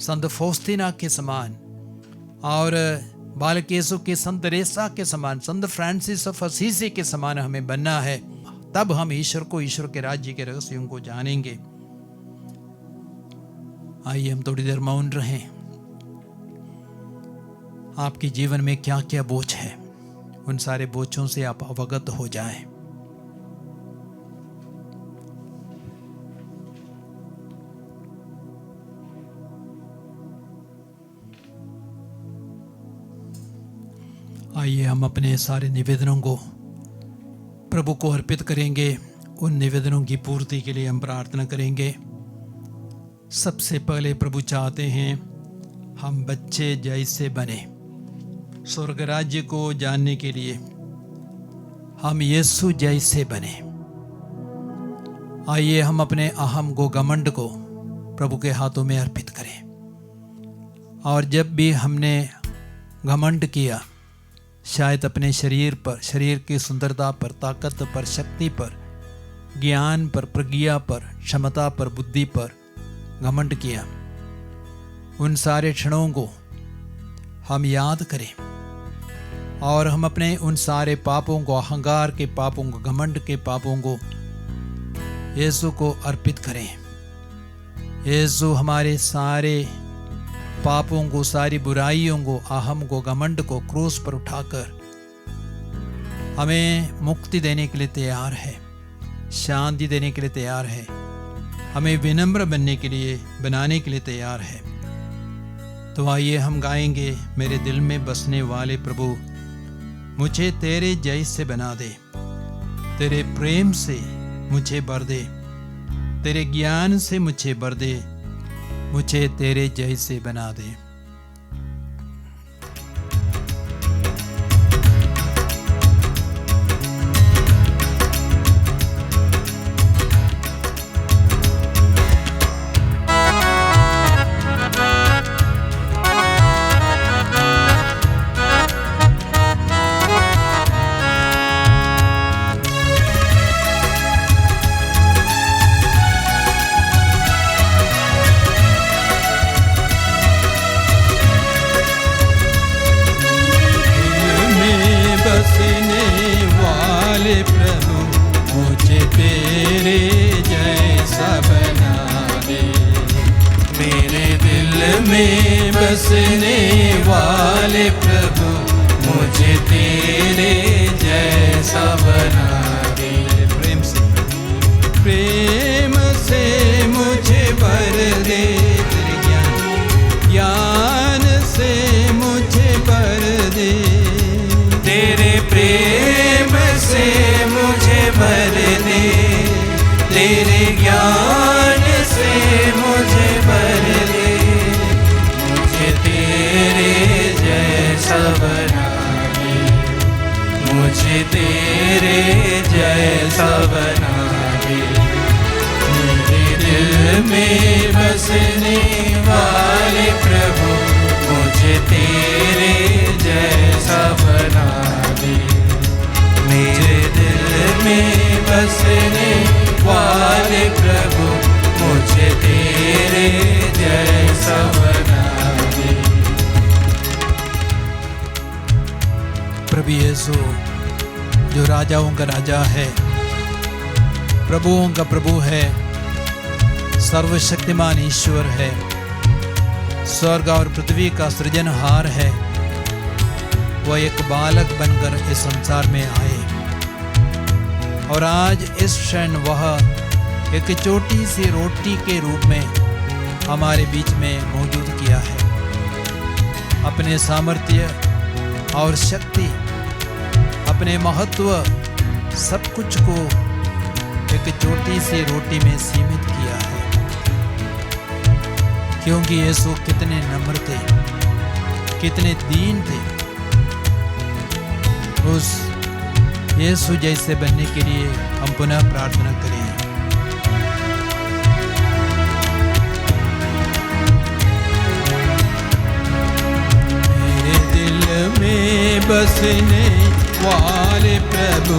संत फौस्तीना के समान, और बालक यीशु के संत रेसा के समान, संत फ्रांसिस ऑफ असीसी के समान हमें बनना है। तब हम ईश्वर को, ईश्वर के राज्य के रहस्यों को जानेंगे। आइए हम थोड़ी देर मौन रहें। आपके जीवन में क्या क्या बोझ है, उन सारे बोझों से आप अवगत हो जाएं। आइए हम अपने सारे निवेदनों को प्रभु को अर्पित करेंगे। उन निवेदनों की पूर्ति के लिए हम प्रार्थना करेंगे। सबसे पहले प्रभु चाहते हैं हम बच्चे जैसे बने। स्वर्ग राज्य को जानने के लिए हम यीशु जैसे बने। आइए हम अपने अहम को, घमंड को प्रभु के हाथों में अर्पित करें। और जब भी हमने घमंड किया, शायद अपने शरीर पर, शरीर की सुंदरता पर, ताकत पर, शक्ति पर, ज्ञान पर, प्रज्ञा पर, क्षमता पर, बुद्धि पर घमंड किया, उन सारे क्षणों को हम याद करें और हम अपने उन सारे पापों को, अहंकार के पापों को, घमंड के पापों को यीशु को अर्पित करें। यीशु हमारे सारे पापों को, सारी बुराइयों को, अहम को, घमंड को क्रूस पर उठाकर हमें मुक्ति देने के लिए तैयार है, शांति देने के लिए तैयार है, हमें विनम्र बनने के लिए, बनाने के लिए तैयार है। तो आइए हम गाएंगे, मेरे दिल में बसने वाले प्रभु मुझे तेरे जैसे बना दे, तेरे प्रेम से मुझे भर दे, तेरे ज्ञान से मुझे भर दे, मुझे तेरे जैसे बना दे। बसने वाले प्रभु मुझे तेरे जैसा बना दे। प्रेम से मुझे भर दे, तेरे ज्ञान से मुझे भर दे, तेरे प्रेम से मुझे भर दे, तेरे मुझे तेरे जैसा बना दे। मेरे दिल में बसने वाले प्रभु मुझे तेरे जैसा बना दे। मेरे दिल में बसने वाले प्रभु मुझे तेरे जैसा बना दे। प्रभु यीशु जो राजाओं का राजा है, प्रभुओं का प्रभु है, सर्वशक्तिमान ईश्वर है, स्वर्ग और पृथ्वी का सृजनहार है, वह एक बालक बनकर इस संसार में आए और आज इस क्षण वह एक छोटी सी रोटी के रूप में हमारे बीच में मौजूद किया है। अपने सामर्थ्य और शक्ति, अपने महत्व, सब कुछ को एक छोटी सी रोटी में सीमित किया है। क्योंकि यीशु कितने नम्र थे, कितने दीन थे। उस यीशु जैसे बनने के लिए हम पुनः प्रार्थना करें। मेरे दिल में बसने वाले प्रभु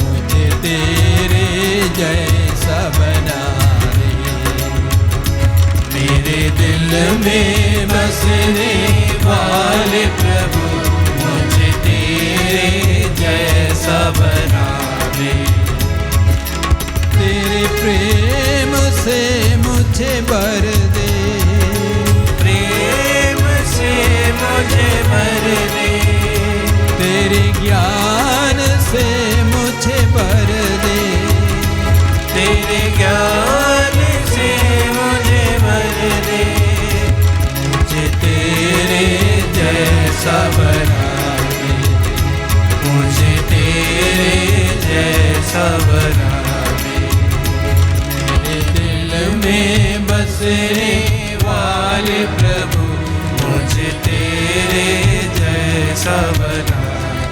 मुझे तेरे जैसा बना दे। मेरे दिल में बसने वाले प्रभु मुझे तेरे जैसा बना दे। तेरे प्रेम से मुझे भर दे, प्रेम से मुझे भर दे। तेरे ज्ञान से मुझे भर दे, तेरे ज्ञान से मुझे भर दे। मुझे तेरे जैसा बना दे। मुझे तेरे जैसा बना दे। मेरे दिल में बसने वाले प्रभु मुझे तेरे जैसा बना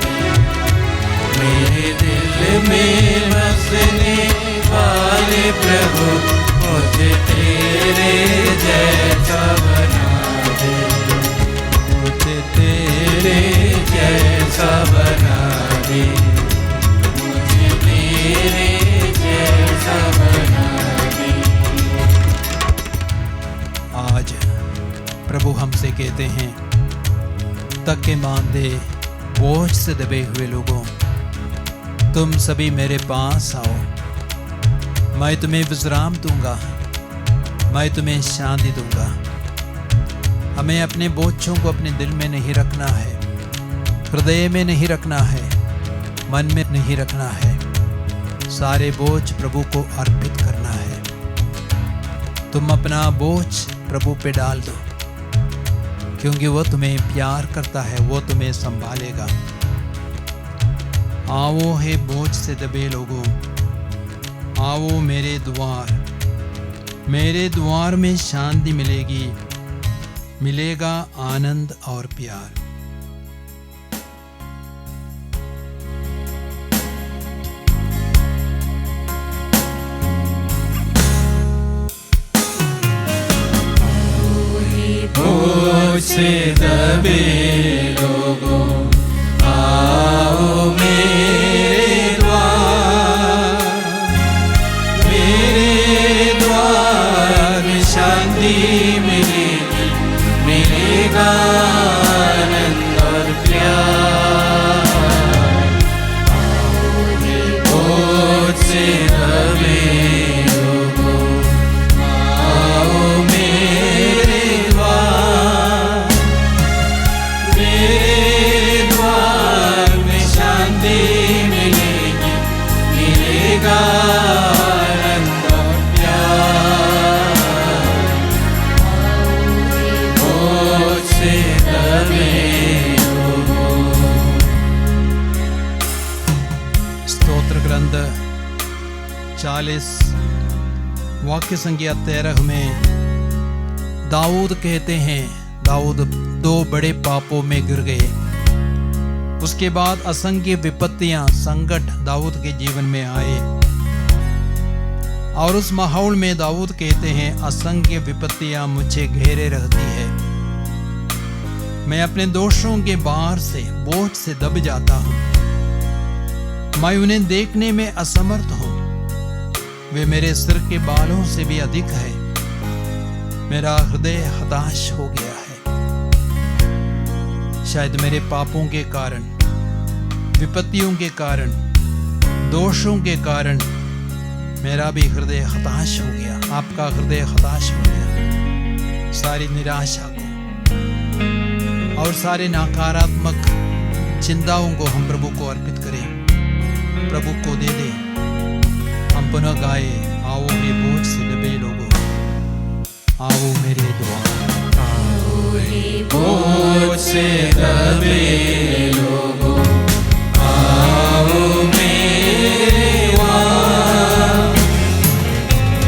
दे। मेरे दिल में बसने वाले प्रभु मुझे तेरे जैसा बना दे। मुझे तेरे जैसा बना दे। मुझे तेरे जैसा बना दे। आज प्रभु हमसे कहते हैं, तके मांदे बोझ से दबे हुए लोगों, तुम सभी मेरे पास आओ, मैं तुम्हें विश्राम दूंगा, मैं तुम्हें शांति दूंगा। हमें अपने बोझों को अपने दिल में नहीं रखना है, हृदय में नहीं रखना है, मन में नहीं रखना है। सारे बोझ प्रभु को अर्पित करना है। तुम अपना बोझ प्रभु पे डाल दो, क्योंकि वो तुम्हें प्यार करता है, वो तुम्हें संभालेगा। आओ हे बोझ से दबे लोगों, आओ मेरे द्वार में शांति मिलेगी, मिलेगा आनंद और प्यार। बोझ से दबे लोगों, आओ मेरे द्वार में शांति मिलेगी, मिलेगा आनंद और प्यार। बोझ से दबे लोगों, आओ मेरे द्वार में शांति मिलेगी, मिलेगा आनंद और प्यार। बोझ से दबे लोगों। स्तोत्र ग्रंथ 40 वाक्य संख्या 13 में दाऊद कहते हैं, दाऊद 2 बड़े पापों में गिर गए। उसके बाद असंख्य विपत्तियां, संकट दाऊद के जीवन में आए और उस माहौल में दाऊद कहते हैं, असंख्य विपत्तियां मुझे घेरे रहती है, मैं अपने दोषों के भार से, बोझ से दब जाता हूं, मैं उन्हें देखने में असमर्थ हूं, वे मेरे सिर के बालों से भी अधिक है, मेरा हृदय हताश हो गया है। शायद मेरे पापों के कारण, विपत्तियों के कारण, दोषों के कारण मेरा भी हृदय हताश हो गया, आपका हृदय हताश हो गया। सारी निराशा को और सारे नकारात्मक चिंताओं को हम प्रभु को अर्पित करें, प्रभु को दे दें। हम पुनः गाए, आओ हे बोझ से दबे लोगों, आओ मेरे द्वार, आओ हे बोझ से दबे लोगों, आओ मेरे द्वार,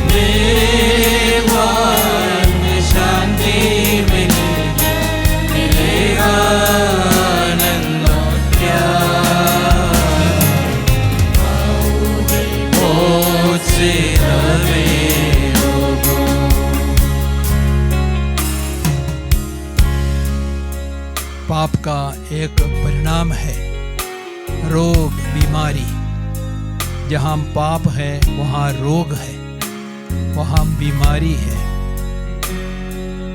मेरे द्वार में शांति मिलेगी, मिलेगा आनंद और प्यार। आओ हे बोझ से दबे लोगों। पाप का एक परिणाम है रोग, बीमारी। जहां पाप है वहां रोग है, वहां बीमारी है।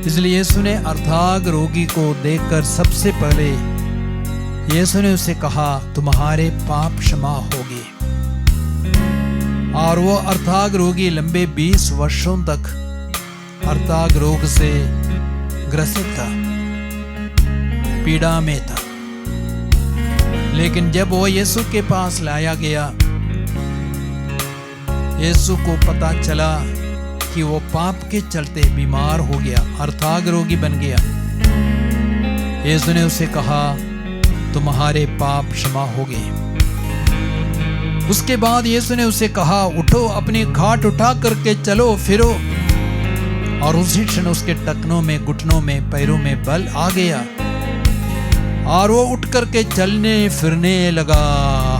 इसलिए यीशु ने अर्थाग रोगी को देखकर सबसे पहले यीशु ने उसे कहा, तुम्हारे पाप क्षमा हो गए। और वो अर्थाग रोगी लंबे 20 वर्षों तक अर्थाग रोग से ग्रसित था, पीड़ा में था। लेकिन जब वो यीशु के पास लाया गया, यीशु को पता चला कि वो पाप के चलते बीमार हो गया, अर्थाग रोगी बन गया। यीशु ने उसे कहा, तुम्हारे पाप क्षमा हो गए। उसके बाद यीशु ने उसे कहा, उठो, अपनी खाट उठा करके चलो फिरो। और उसी क्षण उसके टखनों में, घुटनों में, पैरों में बल आ गया और वो उठ करके चलने फिरने लगा।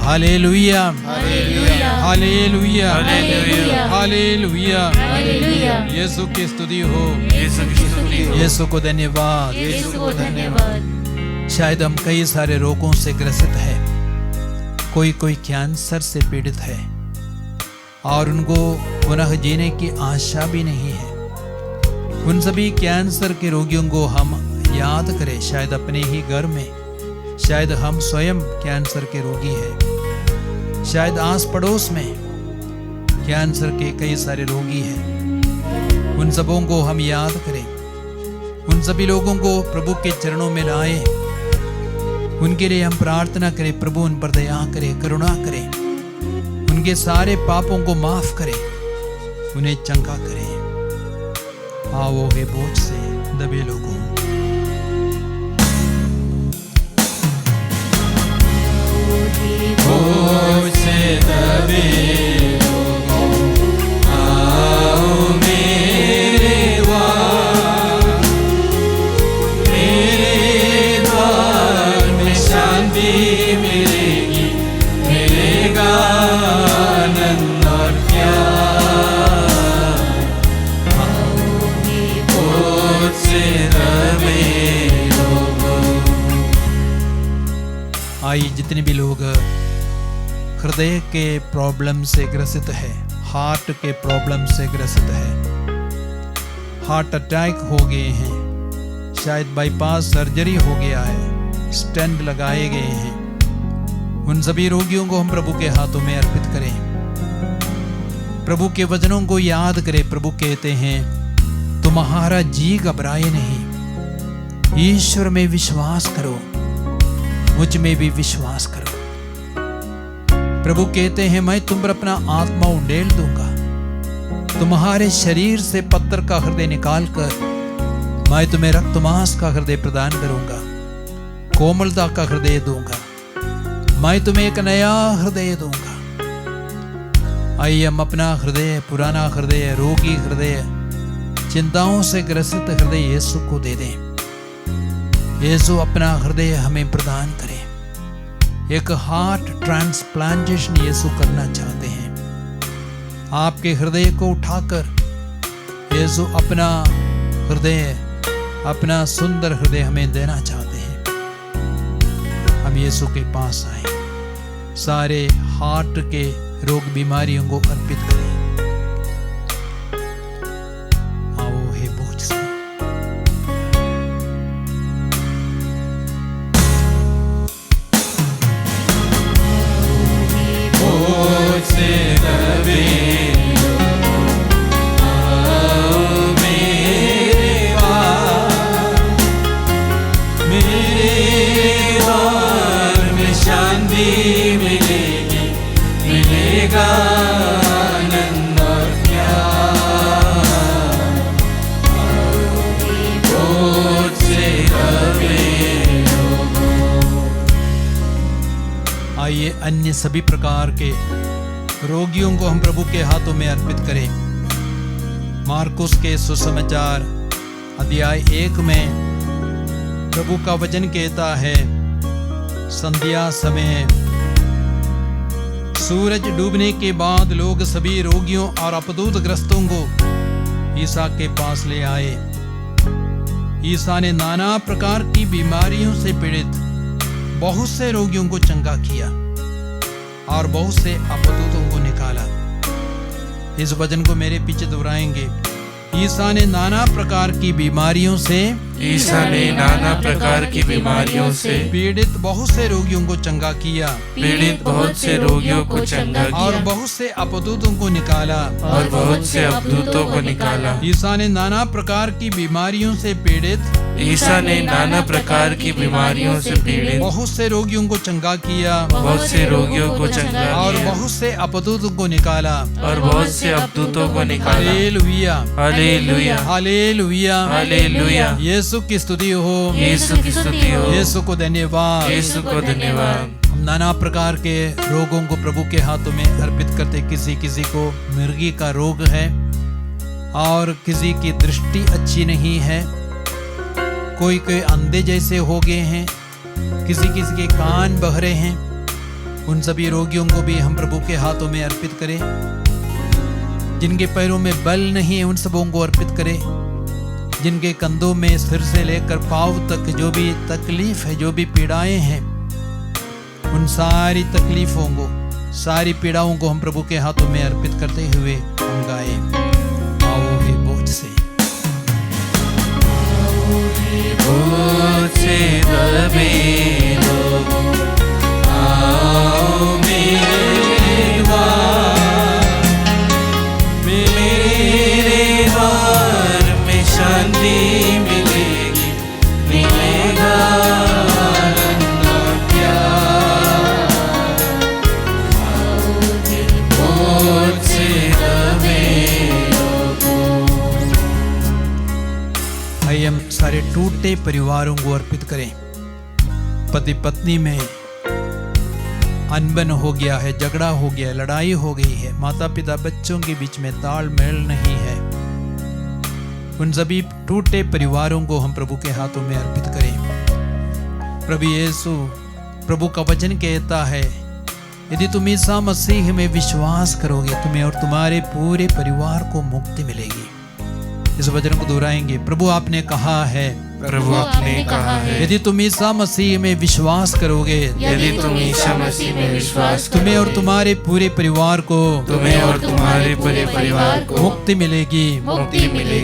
हालेलुया, हालेलुया, हालेलुया, हालेलुया, हालेलुया। हालेलुया। यीशु की स्तुति हो, यीशु की स्तुति हो। यीशु को धन्यवाद। यीशु को धन्यवाद। शायद हम कई सारे रोगों से ग्रसित है, कोई कोई कैंसर से पीड़ित है और उनको पुनः जीने की आशा भी नहीं है। उन सभी कैंसर के रोगियों को हम याद करें, शायद अपने ही घर में, शायद हम स्वयं कैंसर के रोगी हैं, शायद आस पड़ोस में कैंसर के कई सारे रोगी हैं। उन सबों को हम याद करें, उन सभी लोगों को प्रभु के चरणों में लाएं, उनके लिए हम प्रार्थना करें, प्रभु उन पर दया करे, करुणा करे, उनके सारे पापों को माफ करे, उन्हें चंगा करे। आओ हे बोझ से दबे लोगों, बोझ से दबे लोगों, आओ मेरे द्वार, मेरे द्वार में शांति मिलेगी, मिलेगा आनंद और प्यार। आओ हे बोझ से दबे लोगों। आइए, जितने भी लोग हृदय के प्रॉब्लम से ग्रसित है, हार्ट के प्रॉब्लम से ग्रसित है, हार्ट अटैक हो गए हैं, शायद बाईपास सर्जरी हो गया है, स्टेंट लगाए गए हैं, उन सभी रोगियों को हम प्रभु के हाथों में अर्पित करें। प्रभु के वचनों को याद करें। प्रभु कहते हैं, तुम्हारा जी घबराए नहीं, ईश्वर में विश्वास करो, मुझ में भी विश्वास करो। प्रभु कहते हैं, मैं तुम पर अपना आत्मा उंडेल दूंगा, तुम्हारे शरीर से पत्थर का हृदय निकालकर मैं तुम्हें रक्त मांस का हृदय प्रदान करूंगा, कोमलता का हृदय दूंगा, मैं तुम्हें एक नया हृदय दूंगा। आइए हम अपना हृदय, पुराना हृदय, रोगी हृदय, चिंताओं से ग्रसित हृदय यीशु को दे दें। यीशु अपना हृदय हमें प्रदान करे। एक हार्ट ट्रांसप्लांटेशन यीशु करना चाहते हैं। आपके हृदय को उठाकर यीशु अपना हृदय, अपना सुंदर हृदय हमें देना चाहते हैं। हम यीशु के पास आए, सारे हार्ट के रोग बीमारियों को अर्पित करें। आओ हे बोझ से आइए अन्य सभी प्रकार के रोगियों को हम प्रभु के हाथों में अर्पित करें। मार्कुस के सुसमाचार अध्याय 1 में प्रभु का वचन कहता है, संध्या समय सूरज डूबने के बाद लोग सभी रोगियों और अपदूत ग्रस्तों को ईसा के पास ले आए। ईसा ने नाना प्रकार की बीमारियों से पीड़ित बहुत से रोगियों को चंगा किया और बहुत से अपदूतों को निकाला। इस वचन को मेरे पीछे दोहराएंगे। ईसा ने नाना प्रकार की बीमारियों से पीड़ित बहुत से रोगियों को चंगा किया और बहुत से अपदूतों को निकाला। ईसा ने नाना प्रकार की बीमारियों से पीड़ित बहुत से रोगियों को चंगा किया और बहुत से अपदूतों को निकाला। हालेलुया, हालेलुया, हालेलुया। यीशु की स्तुति हो, यीशु को धन्यवाद। हम नाना प्रकार के रोगों को प्रभु के हाथों में अर्पित करते। किसी को मिर्गी का रोग है और किसी की दृष्टि अच्छी नहीं है, कोई अंधे जैसे हो गए हैं, किसी के कान बहरे हैं। उन सभी रोगियों को भी हम प्रभु के हाथों में अर्पित करें। जिनके पैरों में बल नहीं है उन सबों को अर्पित करें। जिनके कंधों में सिर से लेकर पांव तक जो भी तकलीफ है, जो भी पीड़ाएं हैं, उन सारी तकलीफों को, सारी पीड़ाओं को हम प्रभु के हाथों में अर्पित करते हुए हम गाएं, आओ हे बोझ से दबे लोगों, आओ मेरे द्वार में शांति मिलेगी, मिलेगा आनंद और प्यार। बोझ से दबे लोगों। आइए हम सारे टूटे परिवारों को अर्पित करें। पति पत्नी में अनबन हो गया है, झगड़ा हो गया है, लड़ाई हो गई है, माता पिता बच्चों के बीच में तालमेल नहीं है। उन सभी टूटे परिवारों को हम प्रभु के हाथों में अर्पित करें। प्रभु यीशु, प्रभु का वचन कहता है, यदि तुम ईसा मसीह में विश्वास करोगे, तुम्हें और तुम्हारे पूरे परिवार को मुक्ति मिलेगी। इस वचन को दोहराएंगे। प्रभु आपने कहा है, यदि तुम ईसा मसीह में विश्वास करोगे, तुम्हें और तुम्हारे पूरे परिवार को मुक्ति मिलेगी।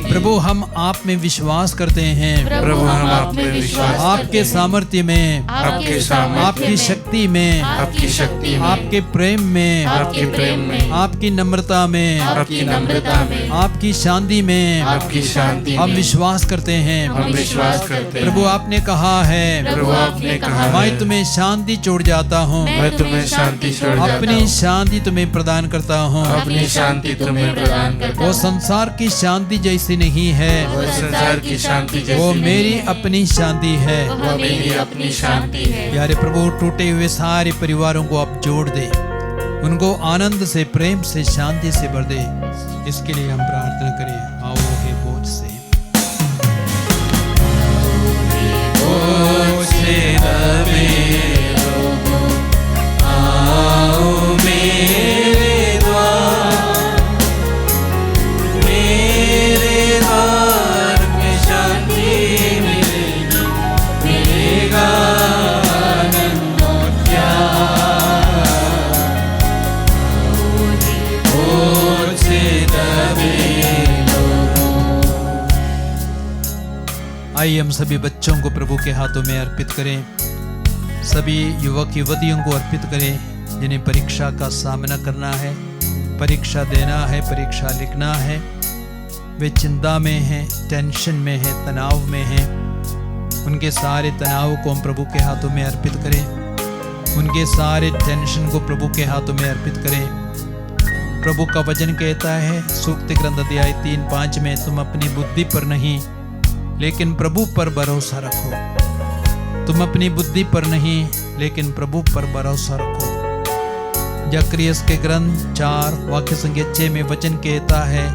प्रभु हम आप में विश्वास करते हैं। आपके सामर्थ्य में, आपकी शक्ति में, आपके प्रेम में, आपकी नम्रता में, आपकी शांति में हम विश्वास करते हैं। प्रभु आपने कहा है, मैं तुम्हें शांति छोड़ जाता हूँ, अपनी शांति तुम्हें प्रदान करता हूँ। वो संसार की शांति जैसी नहीं है, वो मेरी अपनी शांति है। प्यारे प्रभु, टूटे हुए सारे परिवारों को आप जोड़ दे, उनको आनंद से, प्रेम से, शांति से भर दे। इसके लिए हम प्रार्थना करें। आओ हे बोझ से दबे लोगों, हम सभी बच्चों को प्रभु के हाथों में अर्पित करें, सभी युवक युवतियों को अर्पित करें जिन्हें परीक्षा का सामना करना है, परीक्षा देना है, परीक्षा लिखना है। वे चिंता में हैं, टेंशन में हैं, तनाव में हैं। उनके सारे तनाव को हम प्रभु के हाथों में अर्पित करें, उनके सारे टेंशन को प्रभु के हाथों में अर्पित करें। प्रभु का वचन कहता है सूक्त ग्रंथ अध्याय 3:5 में, तुम अपनी बुद्धि पर नहीं लेकिन प्रभु पर भरोसा रखो। तुम अपनी बुद्धि पर नहीं लेकिन प्रभु पर भरोसा रखो। जकरियस के ग्रंथ 4 वाक्य संख्या 6 में वचन कहता है,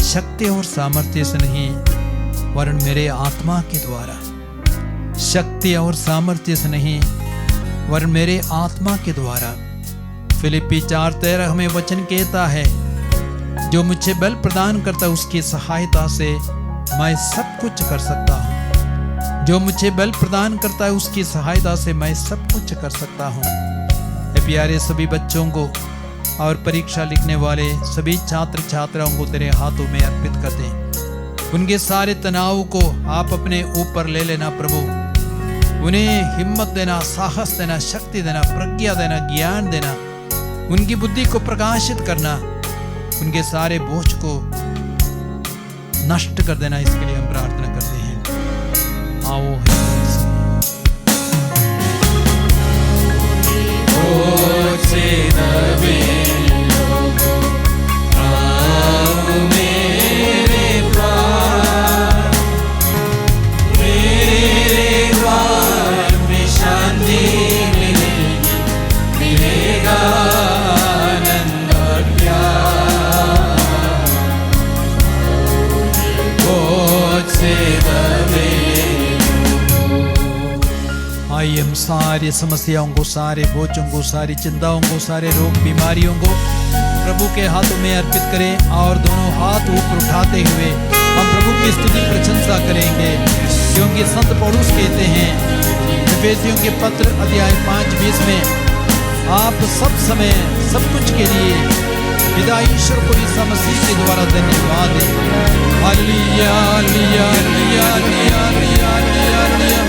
शक्ति और सामर्थ्य से नहीं वरन मेरे आत्मा के द्वारा। शक्ति और सामर्थ्य से नहीं वरन मेरे आत्मा के द्वारा। फिलिप्पी 4:13 हमें वचन कहता है, जो मुझे बल प्रदान करता उसकी सहायता से मैं सब कुछ कर सकता हूँ। जो मुझे बल प्रदान करता है उसकी सहायता से मैं सब कुछ कर सकता हूँ। प्यारे सभी बच्चों को और परीक्षा लिखने वाले सभी छात्र छात्राओं को तेरे हाथों में अर्पित कर दें। उनके सारे तनाव को आप अपने ऊपर ले लेना प्रभु। उन्हें हिम्मत देना, साहस देना, शक्ति देना, प्रज्ञा देना, ज्ञान देना, उनकी बुद्धि को प्रकाशित करना, उनके सारे बोझ को नष्ट कर देना। इसके लिए हम प्रार्थना करते हैं। आओ आइए हम सारी समस्याओं को, सारे बोझों को, सारी चिंताओं को, सारे रोग बीमारियों को प्रभु के हाथों में अर्पित करें और दोनों हाथ ऊपर उठाते हुए हम प्रभु की स्तुति प्रशंसा करेंगे। क्योंकि संत पौलुस कहते हैं एफेसियों के पत्र अध्याय 5:20 में, आप सब समय सब कुछ के लिए पिता ईश्वर को ईसा मसीह के द्वारा धन्यवाद दें। हालेलुया हालेलुया हालेलुया हालेलुया hallelujah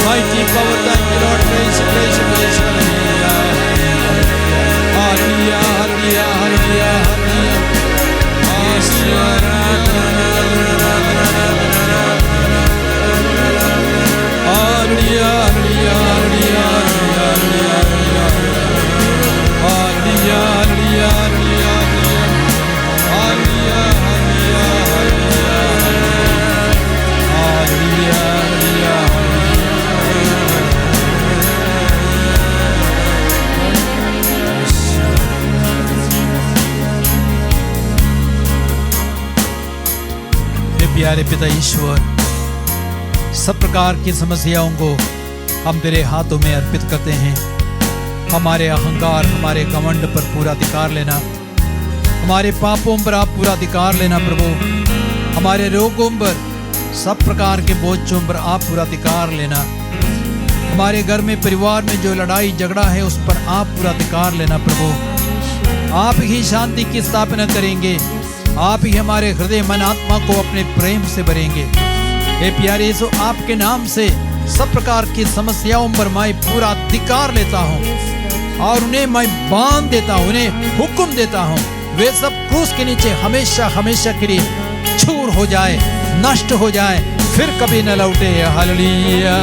Mighty power, thank you Lord, praise, praise, praise, hallelujah, hallelujah, hallelujah, hallelujah, प्यारे पिता ईश्वर, सब प्रकार की समस्याओं को हम तेरे हाथों में अर्पित करते हैं। हमारे अहंकार, हमारे घमंड पर पूरा अधिकार लेना, हमारे पापों पर आप पूरा अधिकार लेना प्रभु। हमारे रोगों पर, सब प्रकार के बोझों पर आप पूरा अधिकार लेना। हमारे घर में, परिवार में जो लड़ाई झगड़ा है उस पर आप पूरा अधिकार लेना प्रभु। आप ही शांति की स्थापना करेंगे, आप ही हमारे हृदय मन आत्मा को अपने प्रेम से भरेंगे। हे प्यारे यीशु, आपके नाम से सब प्रकार की समस्याओं पर मैं पूरा अधिकार लेता हूँ और उन्हें मैं बांध देता हूँ, उन्हें हुक्म देता हूँ, वे सब क्रूस के नीचे हमेशा हमेशा के लिए चूर हो जाए, नष्ट हो जाए, फिर कभी न लौटे। हालेलुया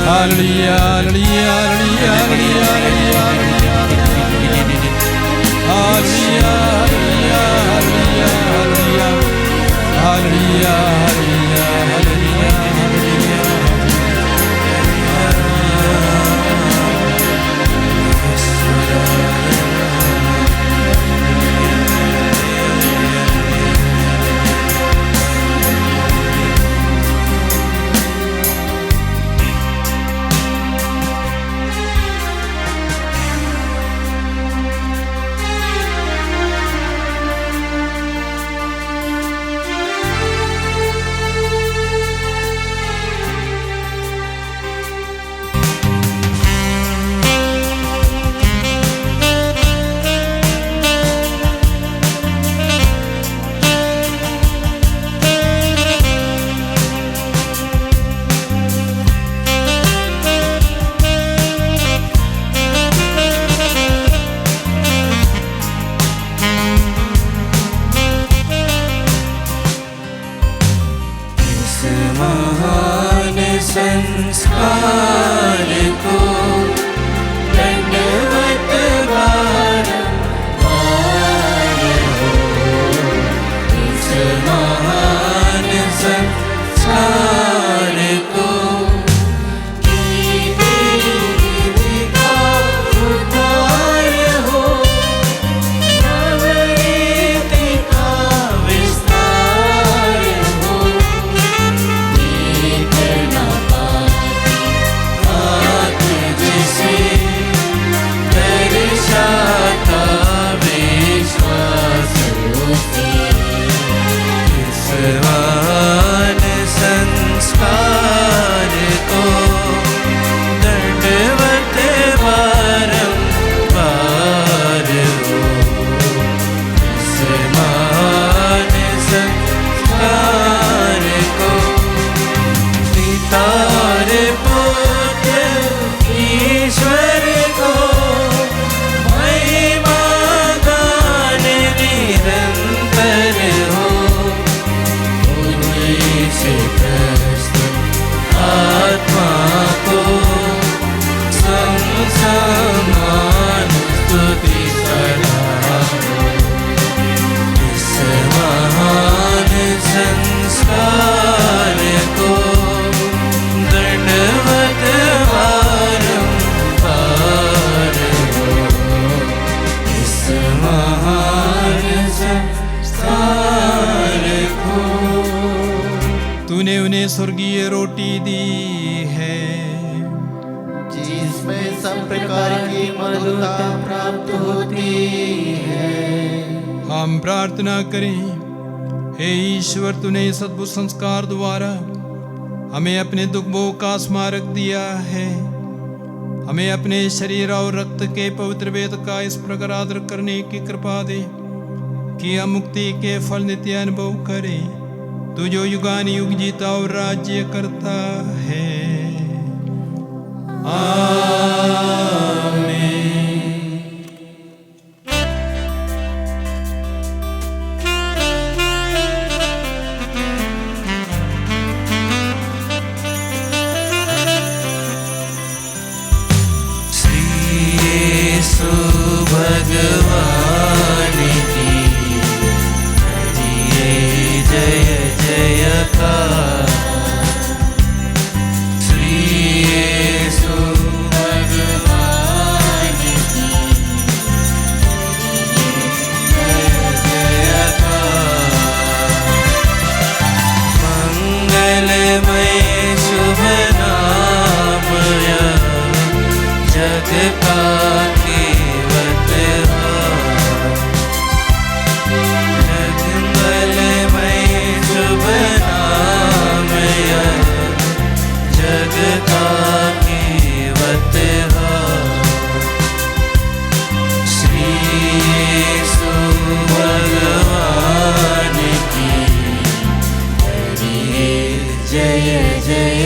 हालेलुया हालेलुया हालेलुया हालेलुया हालेलुया हालेलुया हालेलुया संस्कार को दंडवत बारंबार हो। इस महान संस्कार को संस्कार को दंडवत बारंबार हो। इस महान संस्कार को पिता और पुत्र ईश्वर को महिमा गान निरंतर हो। से प्रस्तुत आत्मा को समान स्तुति सदा हो। इस महान संस्कार को दंडवत बारंबार हो। इस महान संस्कार को तूने उन्हें स्वर्गीय रोटी दी है जिसमें सब प्रकार की मधुरता प्राप्त होती है। हम प्रार्थना करें। हे ईश्वर, तूने इस अद्भुत संस्कार द्वारा हमें अपने दुख भोग का स्मारक दिया है। हमें अपने शरीर और रक्त के पवित्र वेद का इस प्रकार आदर करने की कृपा दे कि हम मुक्ति के फल नित्य अनुभव करें। तू जो युगान युग जीता और राज्य करता है। आमीन। श्री यीशु भगवान की जय जयकार। श्री यीशु भगवान की जय जयकार। मंगलमय शुभ नाम जग का केवट शुभ नाम जग का केवट श्री यीशु भगवान की जय जय।